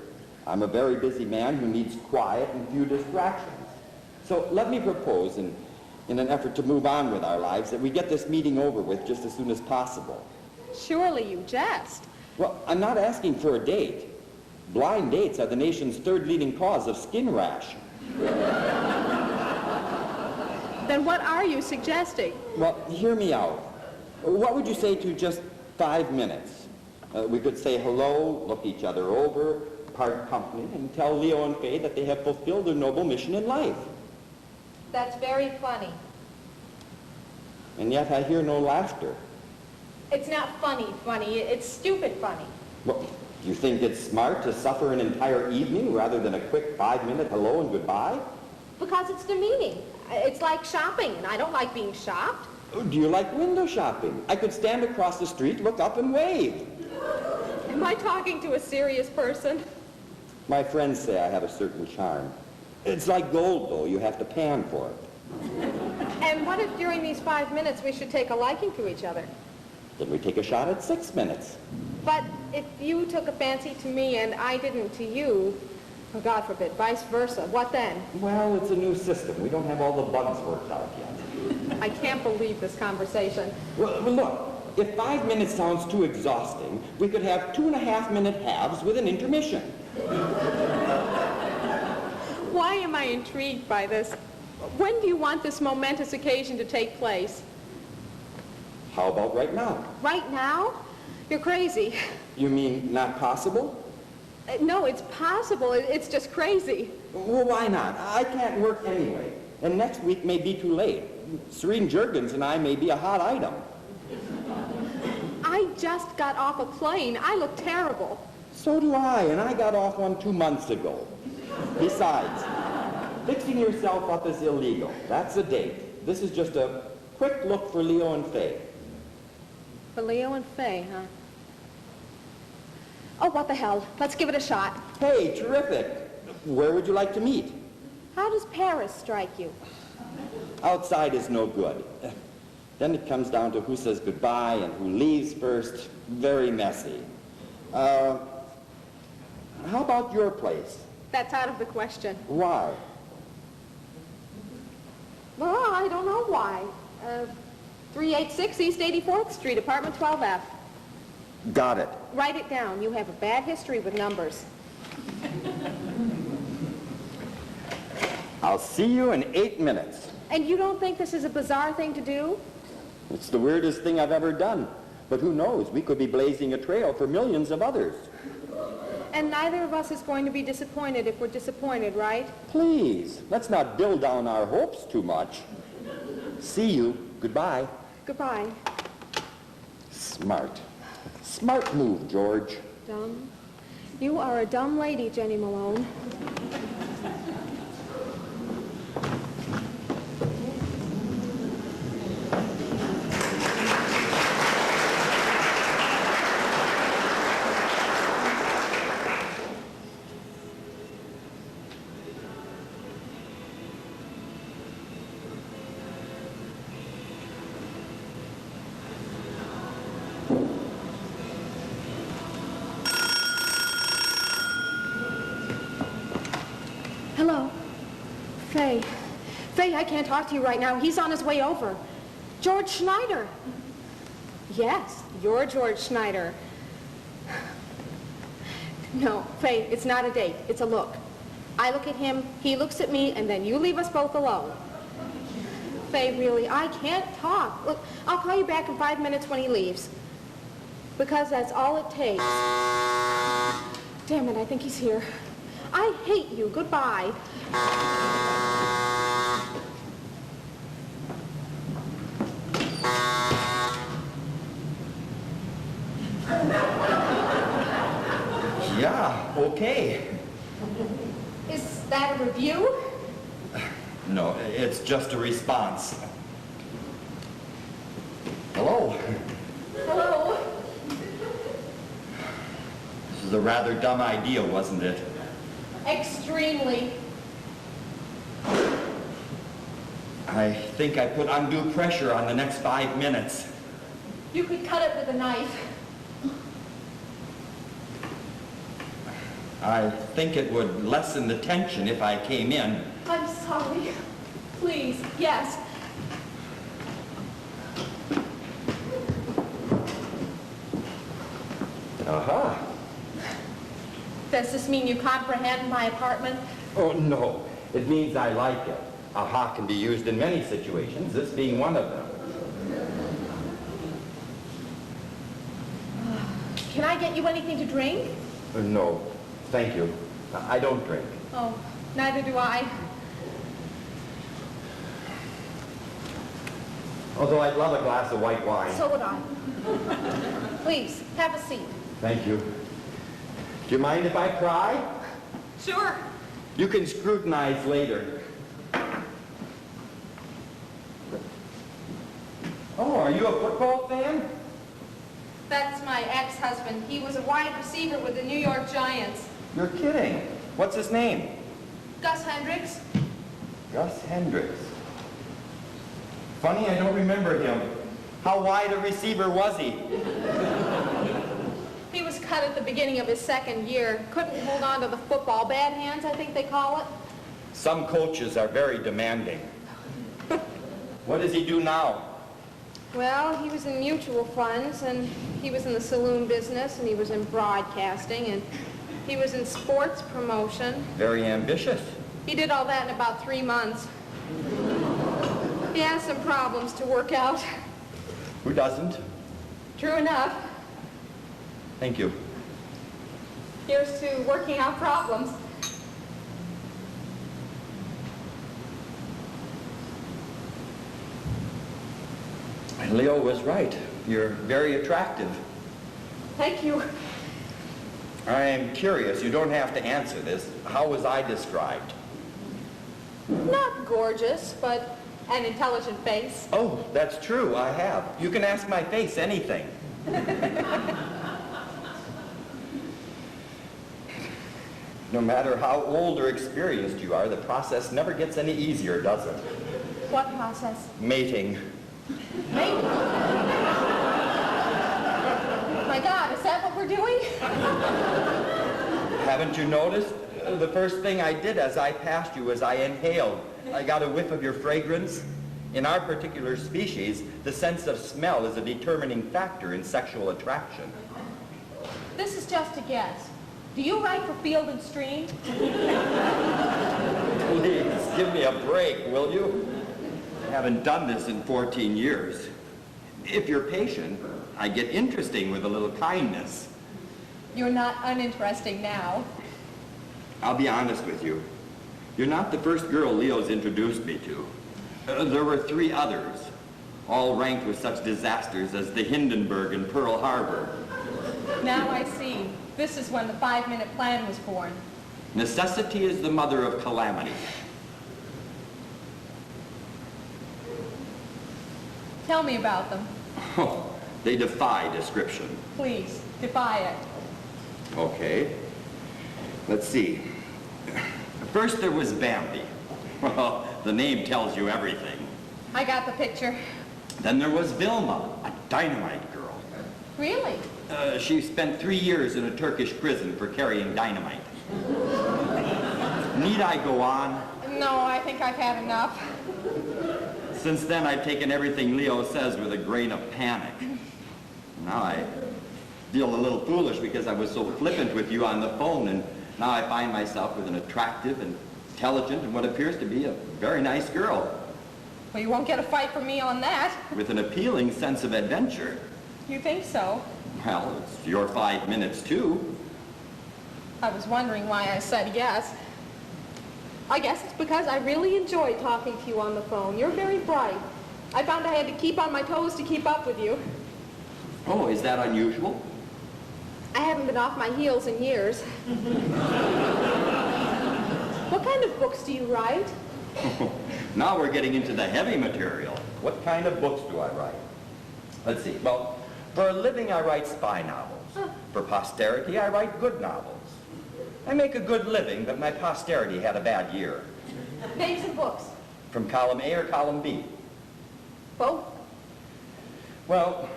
I'm a very busy man who needs quiet and few distractions. So let me propose, in an effort to move on with our lives, that we get this meeting over with just as soon as possible. Surely you jest. Well, I'm not asking for a date. Blind dates are the nation's third leading cause of skin rash. Then what are you suggesting? Well, hear me out. What would you say to just 5 minutes? We could say hello, look each other over, part company, and tell Leo and Faye that they have fulfilled their noble mission in life. That's very funny. And yet I hear no laughter. It's not funny, it's stupid funny. Well, you think it's smart to suffer an entire evening rather than a quick 5-minute hello and goodbye? Because it's demeaning. It's like shopping, and I don't like being shopped. Oh, do you like window shopping? I could stand across the street, look up and wave. Am I talking to a serious person? My friends say I have a certain charm. It's like gold, though. You have to pan for it. And what if during these 5 minutes we should take a liking to each other? Then we take a shot at 6 minutes. But if you took a fancy to me and I didn't to you, oh, God forbid, vice versa, what then? Well, it's a new system. We don't have all the bugs worked out yet. I can't believe this conversation. Well, look, if 5 minutes sounds too exhausting, we could have 2.5-minute halves with an intermission. Why am I intrigued by this? When do you want this momentous occasion to take place? How about right now? Right now? You're crazy. You mean not possible? No, it's possible. It's just crazy. Well, why not? I can't work anyway. And next week may be too late. Serene Juergens and I may be a hot item. I just got off a plane. I look terrible. So do I, and I got off one 2 months ago. Besides, fixing yourself up is illegal. That's a date. This is just a quick look for Leo and Faye. For Leo and Faye, huh? Oh, what the hell. Let's give it a shot. Hey, terrific. Where would you like to meet? How does Paris strike you? Outside is no good. Then it comes down to who says goodbye and who leaves first. Very messy. How about your place? That's out of the question. Why? Well, I don't know why. 386 East 84th Street, apartment 12F. Got it. Write it down. You have a bad history with numbers. I'll see you in 8 minutes. And you don't think this is a bizarre thing to do? It's the weirdest thing I've ever done. But who knows? We could be blazing a trail for millions of others. And neither of us is going to be disappointed if we're disappointed, right? Please, let's not build down our hopes too much. See you. Goodbye. Goodbye. Smart. Smart move, George. Dumb. You are a dumb lady, Jenny Malone. Hello. Faye. Faye, I can't talk to you right now. He's on his way over. George Schneider. Yes, you're George Schneider. No, Faye, it's not a date. It's a look. I look at him, he looks at me, and then you leave us both alone. Faye, really, I can't talk. Look, I'll call you back in 5 minutes when he leaves. Because that's all it takes. Damn it, I think he's here. I hate you. Goodbye. Yeah, okay. Is that a review? No, it's just a response. Hello. Hello? This is a rather dumb idea, wasn't it? Extremely. I think I put undue pressure on the next 5 minutes. You could cut it with a knife. I think it would lessen the tension if I came in. I'm sorry. Please, yes. Uh-huh. Does this mean you comprehend my apartment? Oh, no. It means I like it. Aha can be used in many situations, this being one of them. Can I get you anything to drink? No, thank you. I don't drink. Oh, neither do I. Although I'd love a glass of white wine. So would I. Please, have a seat. Thank you. Do you mind if I cry? Sure. You can scrutinize later. Oh, are you a football fan? That's my ex-husband. He was a wide receiver with the New York Giants. You're kidding. What's his name? Gus Hendricks. Gus Hendricks. Funny, I don't remember him. How wide a receiver was he? He was cut at the beginning of his second year. Couldn't hold on to the football. Bad hands, I think they call it. Some coaches are very demanding. What does he do now? Well, he was in mutual funds, and he was in the saloon business, and he was in broadcasting, and he was in sports promotion. Very ambitious. He did all that in about 3 months. He has some problems to work out. Who doesn't? True enough. Thank you. Here's to working out problems. Leo was right. You're very attractive. Thank you. I am curious. You don't have to answer this. How was I described? Not gorgeous, but an intelligent face. Oh, that's true. I have. You can ask my face anything. No matter how old or experienced you are, the process never gets any easier, does it? What process? Mating. Maybe. My God, is that what we're doing? Haven't you noticed? The first thing I did as I passed you was I inhaled. I got a whiff of your fragrance. In our particular species, the sense of smell is a determining factor in sexual attraction. This is just a guess. Do you write for Field and Stream? Please, give me a break, will you? I haven't done this in 14 years. If you're patient, I get interesting with a little kindness. You're not uninteresting now. I'll be honest with you. You're not the first girl Leo's introduced me to. There were 3 others, all ranked with such disasters as the Hindenburg and Pearl Harbor. Now I see. This is when the 5-minute plan was born. Necessity is the mother of calamity. Tell me about them. Oh, they defy description. Please, defy it. Okay. Let's see. First there was Bambi. Well, the name tells you everything. I got the picture. Then there was Vilma, a dynamite girl. Really? She spent 3 years in a Turkish prison for carrying dynamite. Need I go on? No, I think I've had enough. Since then, I've taken everything Leo says with a grain of panic. Now I feel a little foolish because I was so flippant with you on the phone and Now I find myself with an attractive and intelligent and what appears to be a very nice girl Well, you won't get a fight from me on that. with an appealing sense of adventure. You think so? Well, it's your 5 minutes too. I was wondering why I said yes. I guess it's because I really enjoy talking to you on the phone. You're very bright. I found I had to keep on my toes to keep up with you. Oh, is that unusual? I haven't been off my heels in years. What kind of books do you write? Now we're getting into the heavy material. What kind of books do I write? Let's see. Well, for a living, I write spy novels. For posterity, I write good novels. I make a good living, but my posterity had a bad year. Names of books. From column A or column B? Both. Well,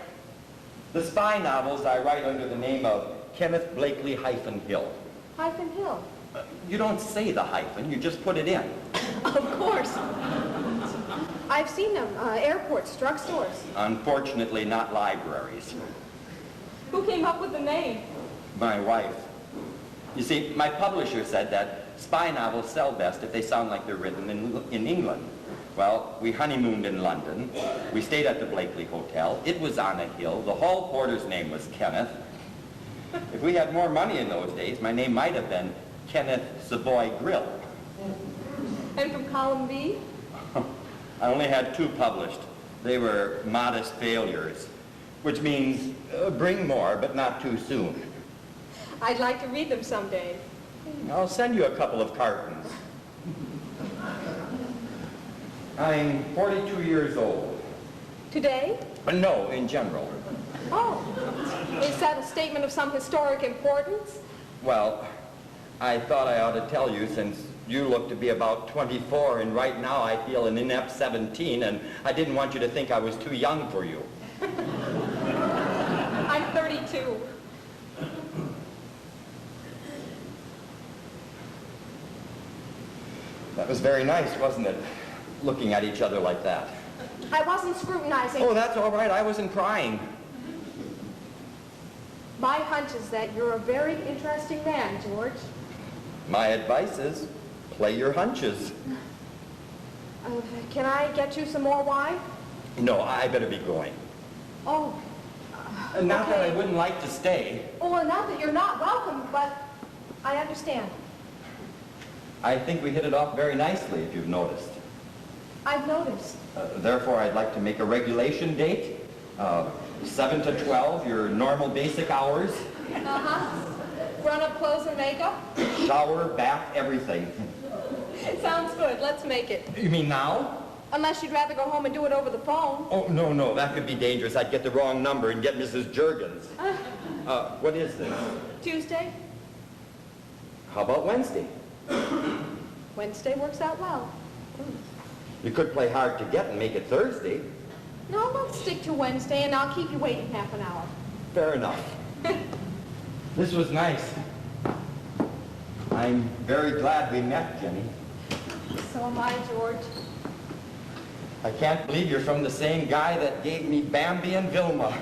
the spy novels I write under the name of Kenneth Blakely-Hill. Hyphen Hill. You don't say the hyphen, you just put it in. Of course. I've seen them. Airports, drugstores. Unfortunately, not libraries. Who came up with the name? My wife. You see, my publisher said that spy novels sell best if they sound like they're written in England. Well, we honeymooned in London. We stayed at the Blakely Hotel. It was on a hill. The hall porter's name was Kenneth. If we had more money in those days, my name might have been Kenneth Savoy Grill. And from column B? I only had 2 published. They were modest failures, which means bring more, but not too soon. I'd like to read them someday. I'll send you a couple of cartons. I'm 42 years old. Today? No, in general. Oh. Is that a statement of some historic importance? Well, I thought I ought to tell you since you look to be about 24 and right now I feel an inept 17 and I didn't want you to think I was too young for you. I'm 32. That was very nice, wasn't it? Looking at each other like that. I wasn't scrutinizing. Oh, that's all right. I wasn't crying. My hunch is that you're a very interesting man, George. My advice is play your hunches. Can I get you some more wine? No, I better be going. Oh. Not that I okay. wouldn't like to stay. Oh, well, not that you're not welcome, but I understand. I think we hit it off very nicely, if you've noticed. I've noticed. Therefore, I'd like to make a regulation date. 7 to 12, your normal basic hours. Uh-huh. Grown-up clothes and makeup? Shower, bath, everything. Sounds good. Let's make it. You mean now? Unless you'd rather go home and do it over the phone. Oh, no, that could be dangerous. I'd get the wrong number and get Mrs. Juergens. What is this? Tuesday? How about Wednesday? Wednesday works out well. You could play hard to get and make it Thursday. No, let's stick to Wednesday, and I'll keep you waiting half an hour. Fair enough. This was nice. I'm very glad we met, Jenny. So am I, George. I can't believe you're from the same guy that gave me Bambi and Vilma.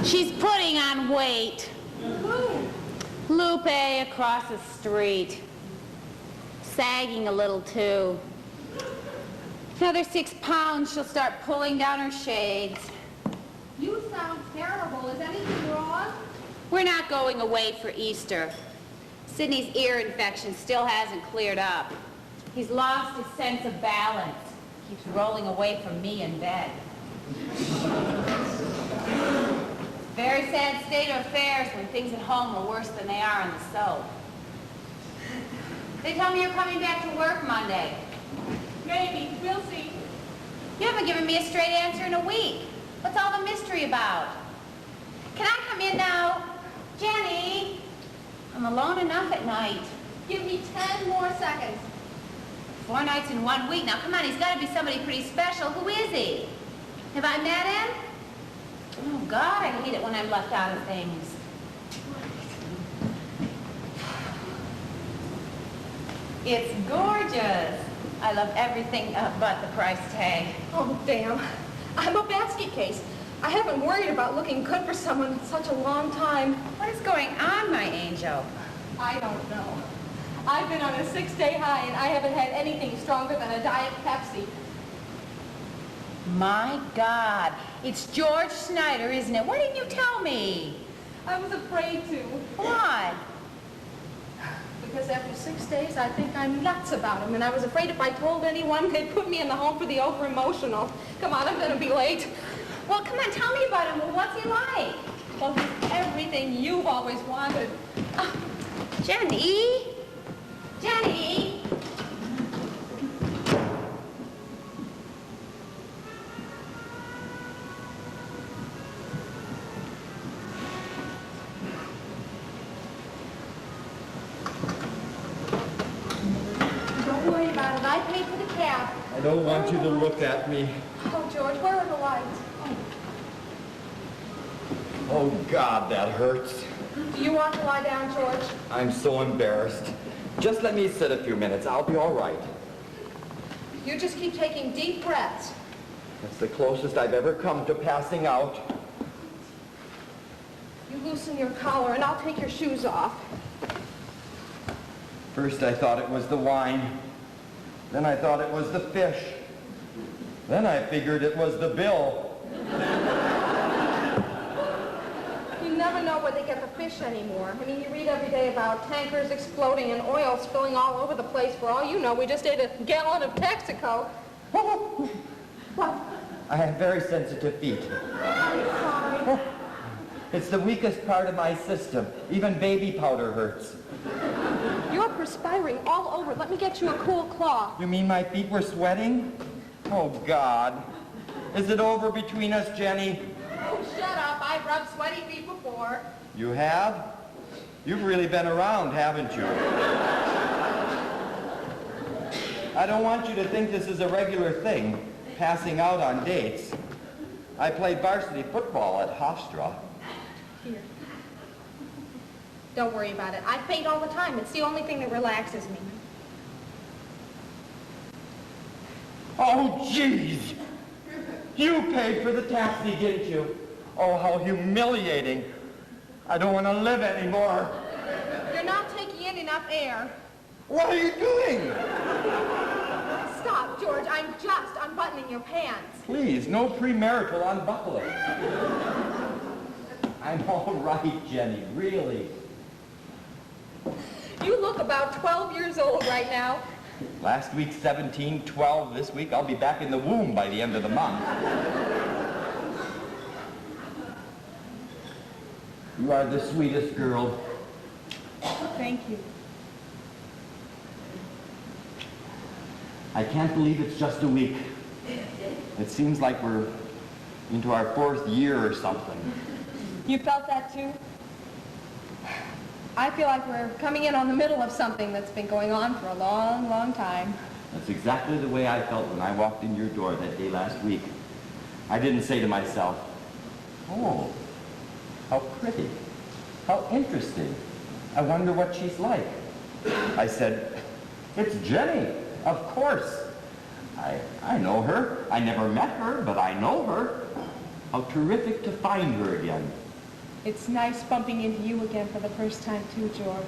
She's putting on weight. Lupe across the street. Sagging a little, too. Another 6 pounds, she'll start pulling down her shades. You sound terrible. Is anything wrong? We're not going away for Easter. Sidney's ear infection still hasn't cleared up. He's lost his sense of balance. Keeps rolling away from me in bed. Very sad state of affairs when things at home are worse than they are on the stove. They tell me you're coming back to work Monday. Maybe. We'll see. You haven't given me a straight answer in a week. What's all the mystery about? Can I come in now? Jenny! I'm alone enough at night. Give me 10 more seconds. 4 nights in 1 week. Now, come on, he's got to be somebody pretty special. Who is he? Have I met him? Oh, God, I hate it when I'm left out of things. It's gorgeous. I love everything but the price tag. Oh, damn. I'm a basket case. I haven't worried about looking good for someone in such a long time. What is going on, my angel? I don't know. I've been on a 6-day high, and I haven't had anything stronger than a Diet Pepsi. My God, it's George Snyder, isn't it? Why didn't you tell me? I was afraid to. Why? Because after 6 days, I think I'm nuts about him, and I was afraid if I told anyone, they'd put me in the home for the over-emotional. Come on, I'm going to be late. Well, come on, tell me about him. Well, what's he like? Well, he's everything you've always wanted. Jenny? Jenny? Don't worry about it. I paid for the cab. I don't want you to look at me. Oh, George, where are the lights? Oh, God, that hurts. Do you want to lie down, George? I'm so embarrassed. Just let me sit a few minutes. I'll be all right. You just keep taking deep breaths. That's the closest I've ever come to passing out. You loosen your collar, and I'll take your shoes off. First I thought it was the wine. Then I thought it was the fish. Then I figured it was the bill. You never know where they get the fish anymore. I mean, you read every day about tankers exploding and oil spilling all over the place. For all you know, we just ate a gallon of Texaco. What? I have very sensitive feet. I'm sorry. It's the weakest part of my system. Even baby powder hurts. You're perspiring all over. Let me get you a cool cloth. You mean my feet were sweating? Oh, God. Is it over between us, Jenny? Oh, shut up. I've rubbed sweaty feet before. You have? You've really been around, haven't you? I don't want you to think this is a regular thing, passing out on dates. I played varsity football at Hofstra. Here. Don't worry about it. I faint all the time. It's the only thing that relaxes me. Oh, jeez! You paid for the taxi, didn't you? Oh, how humiliating. I don't want to live anymore. You're not taking in enough air. What are you doing? Stop, George. I'm just unbuttoning your pants. Please, no premarital unbuckling. I'm all right, Jenny, really. You look about 12 years old right now. Last week, 17, 12. This week, I'll be back in the womb by the end of the month. You are the sweetest girl. Thank you. I can't believe it's just a week. It seems like we're into our 4th year or something. You felt that too? I feel like we're coming in on the middle of something that's been going on for a long, long time. That's exactly the way I felt when I walked in your door that day last week. I didn't say to myself, oh, how pretty, how interesting. I wonder what she's like. I said, it's Jenny, of course. I know her. I never met her, but I know her. How terrific to find her again. It's nice bumping into you again for the first time too, George.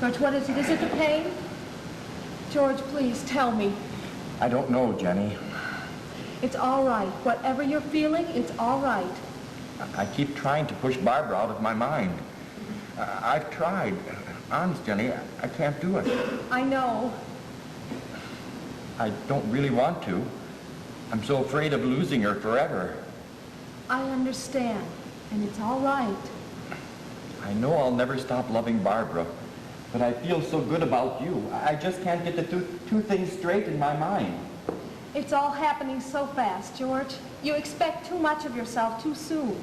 George, what is it? Is it the pain? George, please tell me. I don't know, Jenny. It's all right. Whatever you're feeling, it's all right. I keep trying to push Barbara out of my mind. I've tried. Honest, Jenny, I can't do it. I know. I don't really want to. I'm so afraid of losing her forever. I understand. And it's all right. I know I'll never stop loving Barbara, but I feel so good about you. I just can't get the two things straight in my mind. It's all happening so fast, George. You expect too much of yourself too soon.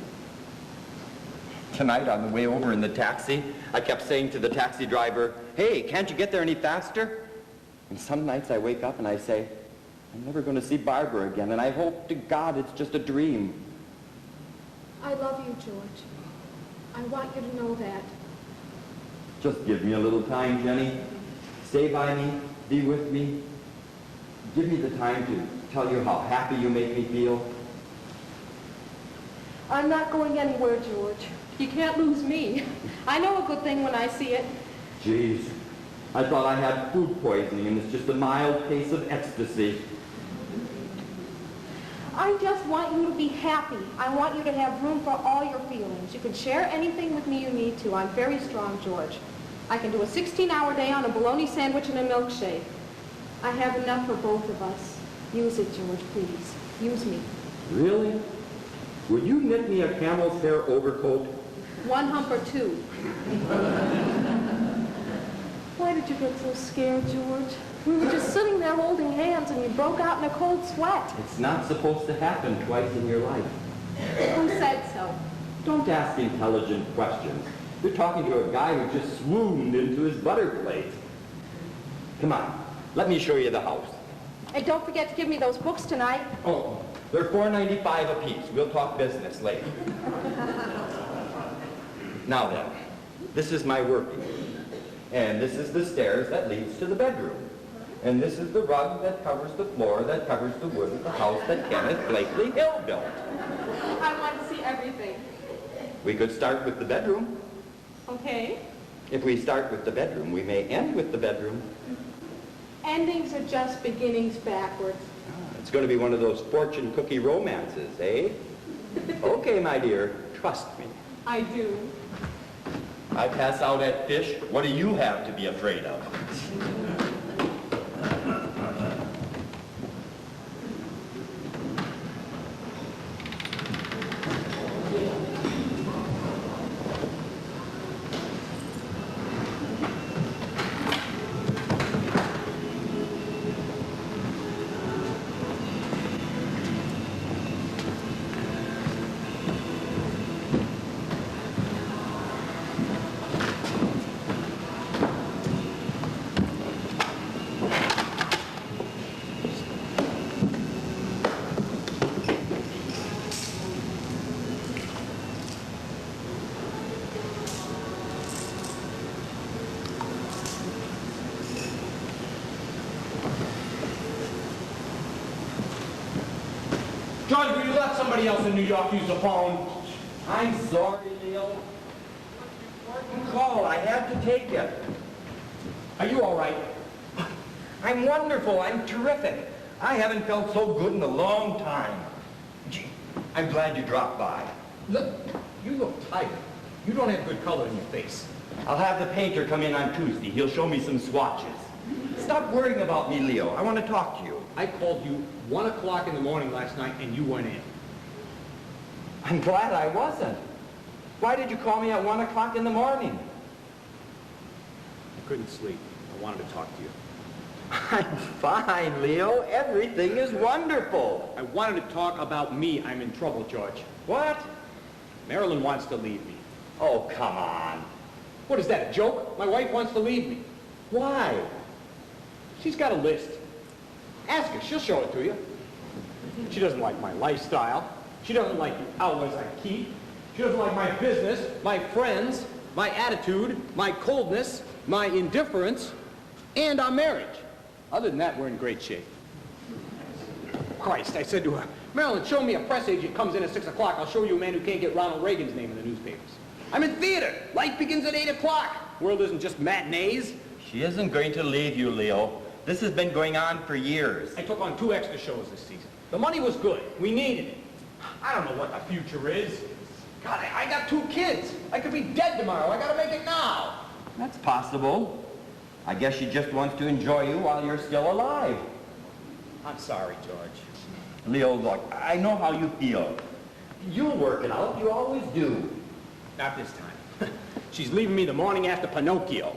Tonight on the way over in the taxi, I kept saying to the taxi driver, "Hey, can't you get there any faster?" And some nights I wake up and I say, I'm never going to see Barbara again, and I hope to God it's just a dream. I love you, George. I want you to know that. Just give me a little time, Jenny. Stay by me, be with me. Give me the time to tell you how happy you make me feel. I'm not going anywhere, George. You can't lose me. I know a good thing when I see it. Jeez, I thought I had food poisoning and it's just a mild case of ecstasy. I just want you to be happy. I want you to have room for all your feelings. You can share anything with me you need to. I'm very strong, George. I can do a 16-hour day on a bologna sandwich and a milkshake. I have enough for both of us. Use it, George, please. Use me. Really? Would you knit me a camel's hair overcoat? One hump or two. Why did you get so scared, George? We were just sitting there holding hands and you broke out in a cold sweat. It's not supposed to happen twice in your life. Who said so? Don't ask intelligent questions. You're talking to a guy who just swooned into his butter plate. Come on, let me show you the house. And don't forget to give me those books tonight. Oh, they're $4.95 apiece. We'll talk business later. Now then, this is my working room. And this is the stairs that leads to the bedroom. And this is the rug that covers the floor, that covers the wood of the house that Kenneth Blakely Hill built. I want to see everything. We could start with the bedroom. Okay? If we start with the bedroom, we may end with the bedroom. Endings are just beginnings backwards. It's going to be one of those fortune cookie romances, eh? Okay, my dear, trust me. I do. I pass out at fish. What do you have to be afraid of? George, will you let somebody else in New York use the phone? I'm sorry, Leo. Important call. I had to take it. Are you all right? I'm wonderful. I'm terrific. I haven't felt so good in a long time. Gee, I'm glad you dropped by. Look, you look tired. You don't have good color in your face. I'll have the painter come in on Tuesday. He'll show me some swatches. Stop worrying about me, Leo. I want to talk to you. I called you 1 o'clock in the morning last night and you weren't in. I'm glad I wasn't. Why did you call me at 1 o'clock in the morning? I couldn't sleep. I wanted to talk to you. I'm fine, Leo. Everything is wonderful. I wanted to talk about me. I'm in trouble, George. What? Marilyn wants to leave me. Oh, come on. What is that, a joke? My wife wants to leave me. Why? She's got a list. Ask her. She'll show it to you. She doesn't like my lifestyle. She doesn't like the hours I keep. She doesn't like my business, my friends, my attitude, my coldness, my indifference, and our marriage. Other than that, we're in great shape. Christ, I said to her, Marilyn, show me a press agent comes in at 6 o'clock. I'll show you a man who can't get Ronald Reagan's name in the newspapers. I'm in theater. Life begins at 8 o'clock. World isn't just matinees. She isn't going to leave you, Leo. This has been going on for years. I took on 2 extra shows this season. The money was good. We needed it. I don't know what the future is. God, I got 2 kids. I could be dead tomorrow. I gotta make it now. That's possible. I guess she just wants to enjoy you while you're still alive. I'm sorry, George. Leo, look, I know how you feel. You'll work it out. You always do. Not this time. She's leaving me the morning after Pinocchio.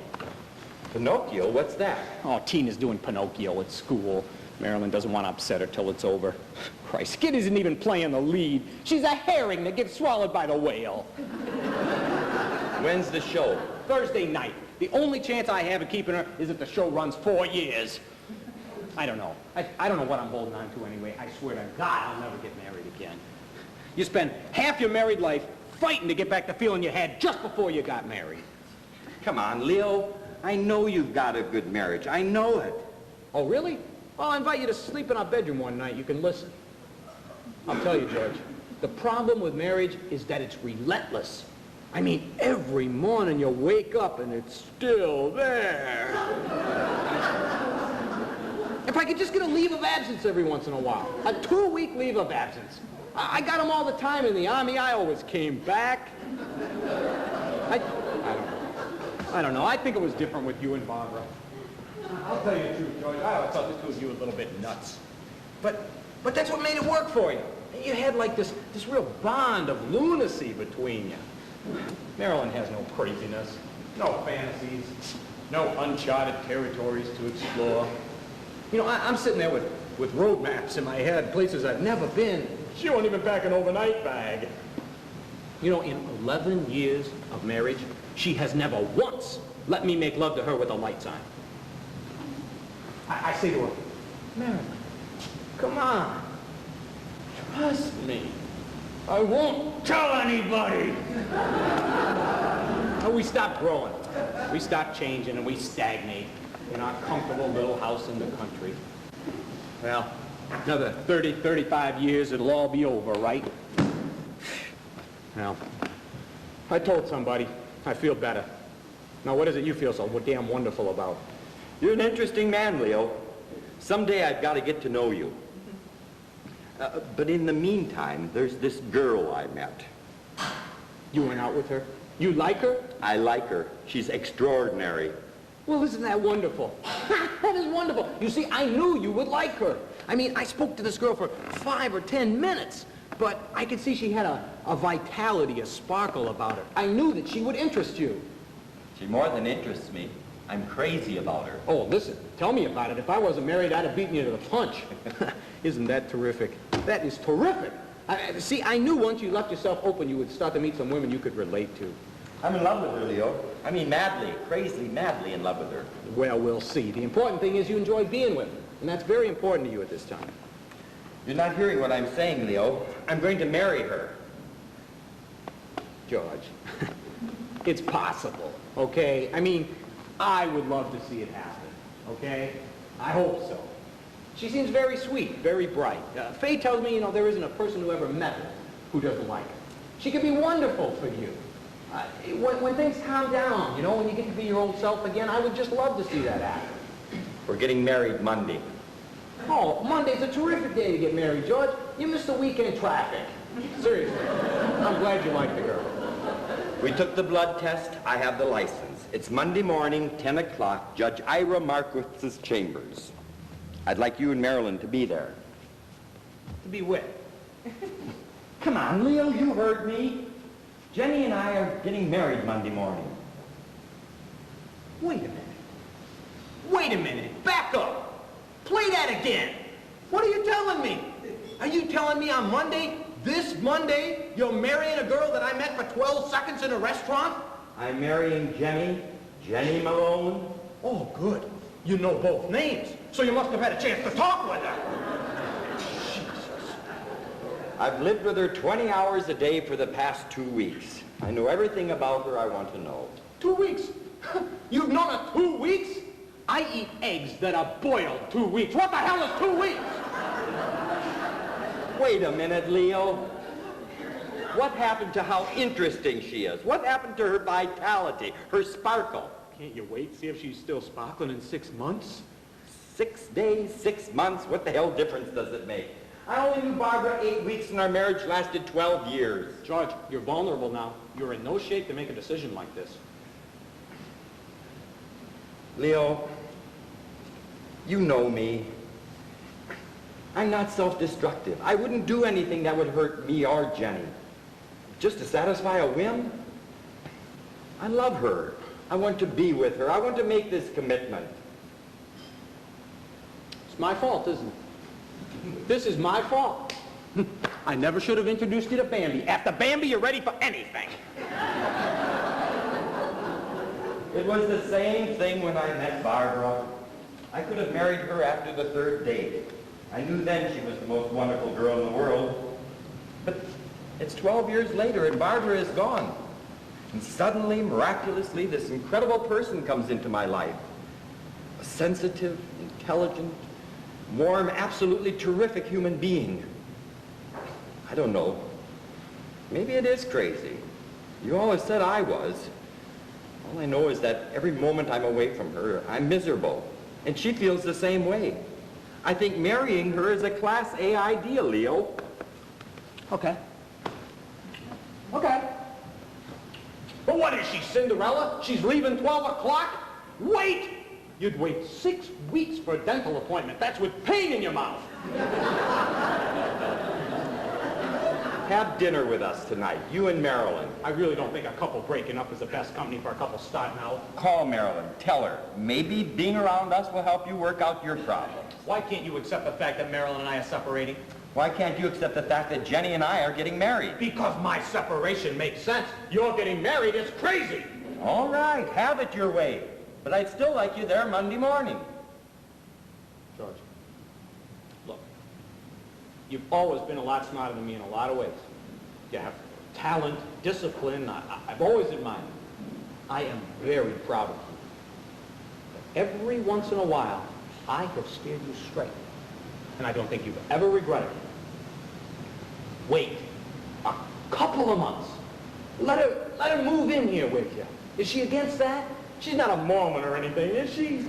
Pinocchio, what's that? Oh, Tina's doing Pinocchio at school. Marilyn doesn't want to upset her till it's over. Christ, Skid isn't even playing the lead. She's a herring that gets swallowed by the whale. When's the show? Thursday night. The only chance I have of keeping her is if the show runs 4 years. I don't know. I don't know what I'm holding on to anyway. I swear to God, I'll never get married again. You spend half your married life fighting to get back the feeling you had just before you got married. Come on, Leo. I know you've got a good marriage. I know it. Oh, really? Well, I'll invite you to sleep in our bedroom one night. You can listen. I'll tell you, George, the problem with marriage is that it's relentless. I mean, every morning you wake up and it's still there. If I could just get a leave of absence every once in a while, a 2-week leave of absence. I got them all the time in the Army. I always came back. I don't know. I think it was different with you and Barbara. I'll tell you the truth, George. I always thought the two of you were a little bit nuts. But that's what made it work for you. You had like this real bond of lunacy between you. Marilyn has no craziness, no fantasies, no uncharted territories to explore. You know, I'm sitting there with road maps in my head, places I've never been. She won't even pack an overnight bag. You know, in 11 years of marriage, she has never once let me make love to her with the lights on. I say to her, Marilyn, come on, trust me. I won't tell anybody. And we stop growing. We stop changing and we stagnate in our comfortable little house in the country. Well, another 30, 35 years, it'll all be over, right? Well, I told somebody. I feel better. Now, what is it you feel so damn wonderful about? You're an interesting man, Leo. Someday I've got to get to know you. But in the meantime, there's this girl I met. You went out with her? You like her? I like her. She's extraordinary. Well, isn't that wonderful? That is wonderful. You see, I knew you would like her. I mean, I spoke to this girl for 5 or 10 minutes, but I could see she had a vitality, a sparkle about her. I knew that she would interest you. She more than interests me. I'm crazy about her. Oh, listen, tell me about it. If I wasn't married, I'd have beaten you to the punch. Isn't that terrific? That is terrific. See, I knew once you left yourself open, you would start to meet some women you could relate to. I'm in love with her, Leo. I mean, madly, crazily, madly in love with her. Well, we'll see. The important thing is you enjoy being with her, and that's very important to you at this time. You're not hearing what I'm saying, Leo. I'm going to marry her. George, it's possible, okay? I mean, I would love to see it happen, okay? I hope so. She seems very sweet, very bright. Faye tells me, you know, there isn't a person who ever met her who doesn't like her. She could be wonderful for you. When things calm down, you know, when you get to be your old self again, I would just love to see that happen. We're getting married Monday. Oh, Monday's a terrific day to get married, George. You missed the weekend traffic. Seriously. I'm glad you like the girl. We took the blood test. I have the license. It's Monday morning, 10 o'clock, Judge Ira Marquis's chambers. I'd like you and Marilyn to be there. To be with. Come on, Leo, you heard me. Jenny and I are getting married Monday morning. Wait a minute. Wait a minute. Back up. Play that again. What are you telling me? Are you telling me on Monday, this Monday, you're marrying a girl that I met for 12 seconds in a restaurant? I'm marrying Jenny Malone. Oh, good. You know both names, so you must have had a chance to talk with her. Jesus. I've lived with her 20 hours a day for the past 2 weeks. I know everything about her I want to know. 2 weeks? You've known her 2 weeks? I eat eggs that are boiled 2 weeks. What the hell is 2 weeks? Wait a minute, Leo. What happened to how interesting she is? What happened to her vitality, her sparkle? Can't you wait, see if she's still sparkling in 6 months? 6 days, 6 months, what the hell difference does it make? I only knew Barbara 8 weeks and our marriage lasted 12 years. George, you're vulnerable now. You're in no shape to make a decision like this. Leo, you know me. I'm not self-destructive. I wouldn't do anything that would hurt me or Jenny. Just to satisfy a whim? I love her. I want to be with her. I want to make this commitment. It's my fault, isn't it? This is my fault. I never should have introduced you to Bambi. After Bambi, you're ready for anything. It was the same thing when I met Barbara. I could have married her after the third date. I knew then she was the most wonderful girl in the world. But it's 12 years later and Barbara is gone. And suddenly, miraculously, this incredible person comes into my life. A sensitive, intelligent, warm, absolutely terrific human being. I don't know. Maybe it is crazy. You always said I was. All I know is that every moment I'm away from her, I'm miserable. And she feels the same way. I think marrying her is a Class A idea, Leo. Okay. Okay. But what is she, Cinderella? She's leaving 12 o'clock? Wait! You'd wait 6 weeks for a dental appointment. That's with pain in your mouth. Have dinner with us tonight, you and Marilyn. I really don't think a couple breaking up is the best company for a couple starting out. Call Marilyn, tell her. Maybe being around us will help you work out your problem. Why can't you accept the fact that Marilyn and I are separating? Why can't you accept the fact that Jenny and I are getting married? Because my separation makes sense. You're getting married is crazy. All right, have it your way. But I'd still like you there Monday morning. George, look, you've always been a lot smarter than me in a lot of ways. You have talent, discipline. I've always admired you. I am very proud of you. But every once in a while, I have steered you straight. And I don't think you've ever regretted it. Wait a couple of months. Let her move in here with you. Is she against that? She's not a Mormon or anything, is she?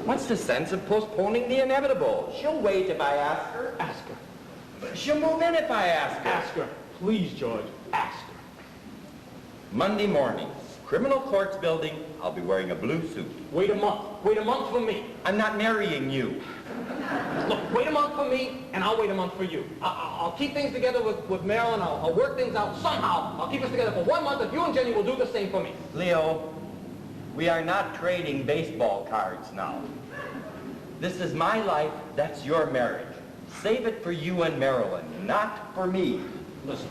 What's the sense of postponing the inevitable? She'll wait if I ask her. Ask her. She'll move in if I ask her. Ask her. Please, George, ask her. Monday morning, Criminal Courts Building, I'll be wearing a blue suit. Wait a month. Wait a month for me. I'm not marrying you. Look, wait a month for me, and I'll wait a month for you. I'll keep things together with Marilyn. I'll work things out somehow. I'll keep us together for 1 month if you and Jenny will do the same for me. Leo, we are not trading baseball cards now. This is my life, that's your marriage. Save it for you and Marilyn, not for me. Listen,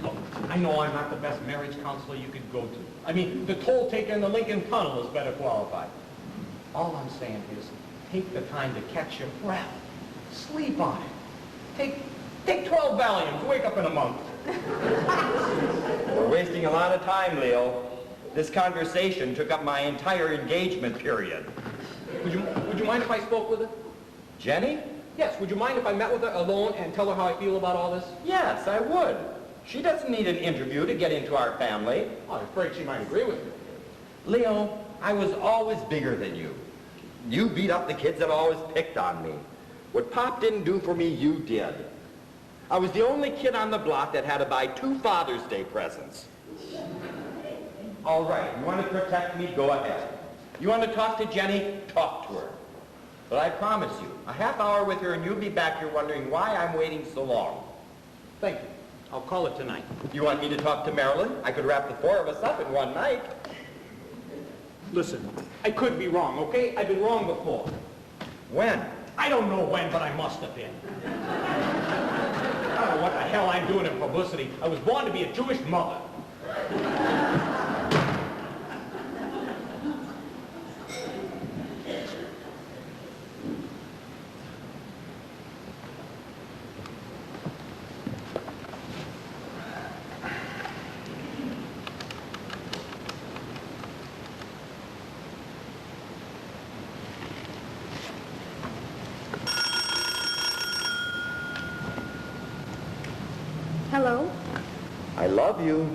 look, I know I'm not the best marriage counselor you could go to. I mean, the toll taker in the Lincoln Tunnel is better qualified. All I'm saying is, take the time to catch your breath. Sleep on it. Take 12 Valiums, wake up in a month. We're wasting a lot of time, Leo. This conversation took up my entire engagement period. Would you mind if I spoke with her? Jenny? Yes, would you mind if I met with her alone and tell her how I feel about all this? Yes, I would. She doesn't need an interview to get into our family. I'm afraid she might agree with me. Leo, I was always bigger than you. You beat up the kids that always picked on me. What Pop didn't do for me, you did. I was the only kid on the block that had to buy 2 Father's Day presents. All right, you want to protect me, go ahead. You want to talk to Jenny, talk to her. But I promise you, a half hour with her and you'll be back here wondering why I'm waiting so long. Thank you. I'll call it tonight. You want me to talk to Marilyn? I could wrap the 4 of us up in one night. Listen, I could be wrong, okay? I've been wrong before. When? I don't know when, but I must have been. I don't know what the hell I'm doing in publicity. I was born to be a Jewish mother. Hello? I love you.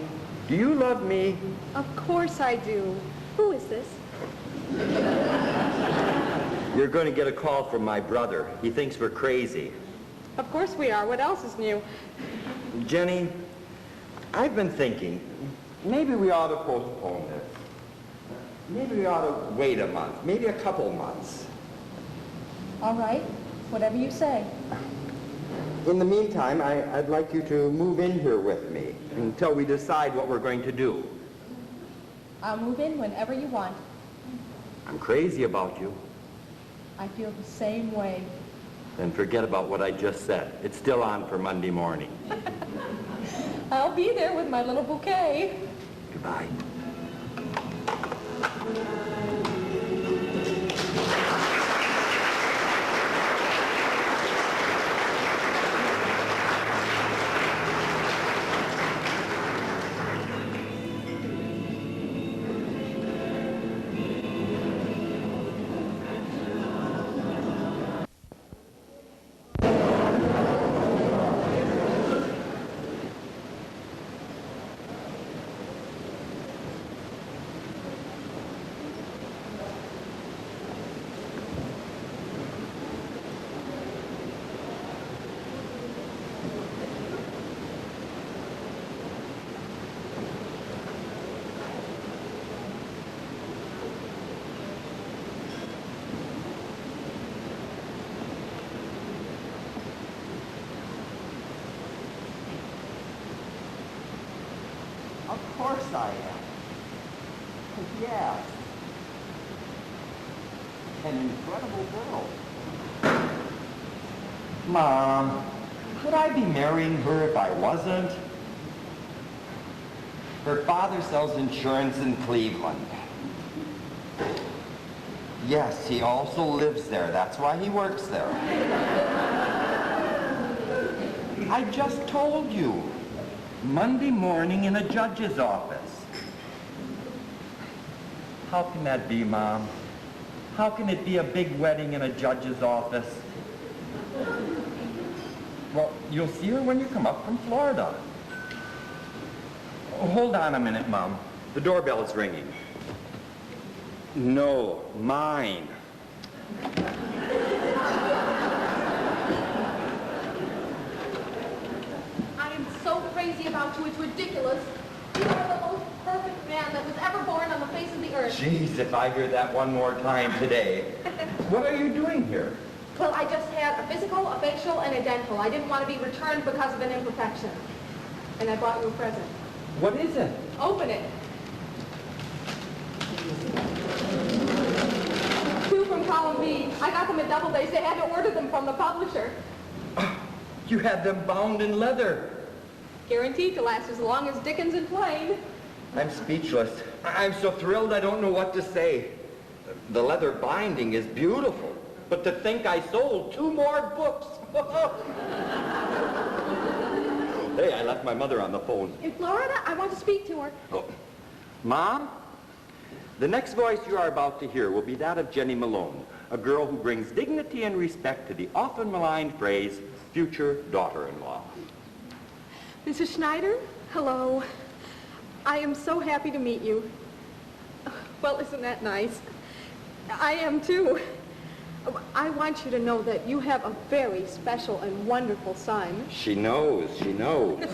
Do you love me? Of course I do. Who is this? You're going to get a call from my brother. He thinks we're crazy. Of course we are. What else is new? Jenny, I've been thinking, maybe we ought to postpone this. Maybe we ought to wait a month, maybe a couple months. All right. Whatever you say. In the meantime, I'd like you to move in here with me until we decide what we're going to do. I'll move in whenever you want. I'm crazy about you. I feel the same way. Then forget about what I just said. It's still on for Monday morning. I'll be there with my little bouquet. Goodbye. Of course I am. Yes. An incredible girl. Mom, could I be marrying her if I wasn't? Her father sells insurance in Cleveland. Yes, he also lives there. That's why he works there. I just told you. Monday morning in a judge's office. How can that be, Mom? How can it be a big wedding in a judge's office? Well, you'll see her when you come up from Florida. Oh, hold on a minute, Mom. The doorbell is ringing. No, mine. I am so crazy about you, it's ridiculous. You are the most perfect man that was ever born on the face of the earth. Jeez, if I hear that one more time today. What are you doing here? Well, I just had a physical, a facial, and a dental. I didn't want to be returned because of an imperfection. And I brought you a present. What is it? Open it. 2 from column B. I got them at Doubledays. They had to order them from the publisher. You had them bound in leather. Guaranteed to last as long as Dickens and Twain. I'm speechless. I'm so thrilled I don't know what to say. The leather binding is beautiful. But to think I sold 2 more books. Hey, I left my mother on the phone. In Florida, I want to speak to her. Oh. Mom, the next voice you are about to hear will be that of Jenny Malone, a girl who brings dignity and respect to the often maligned phrase, future daughter-in-law. Mrs. Schneider, hello. I am so happy to meet you. Well, isn't that nice? I am too. I want you to know that you have a very special and wonderful son. She knows, she knows.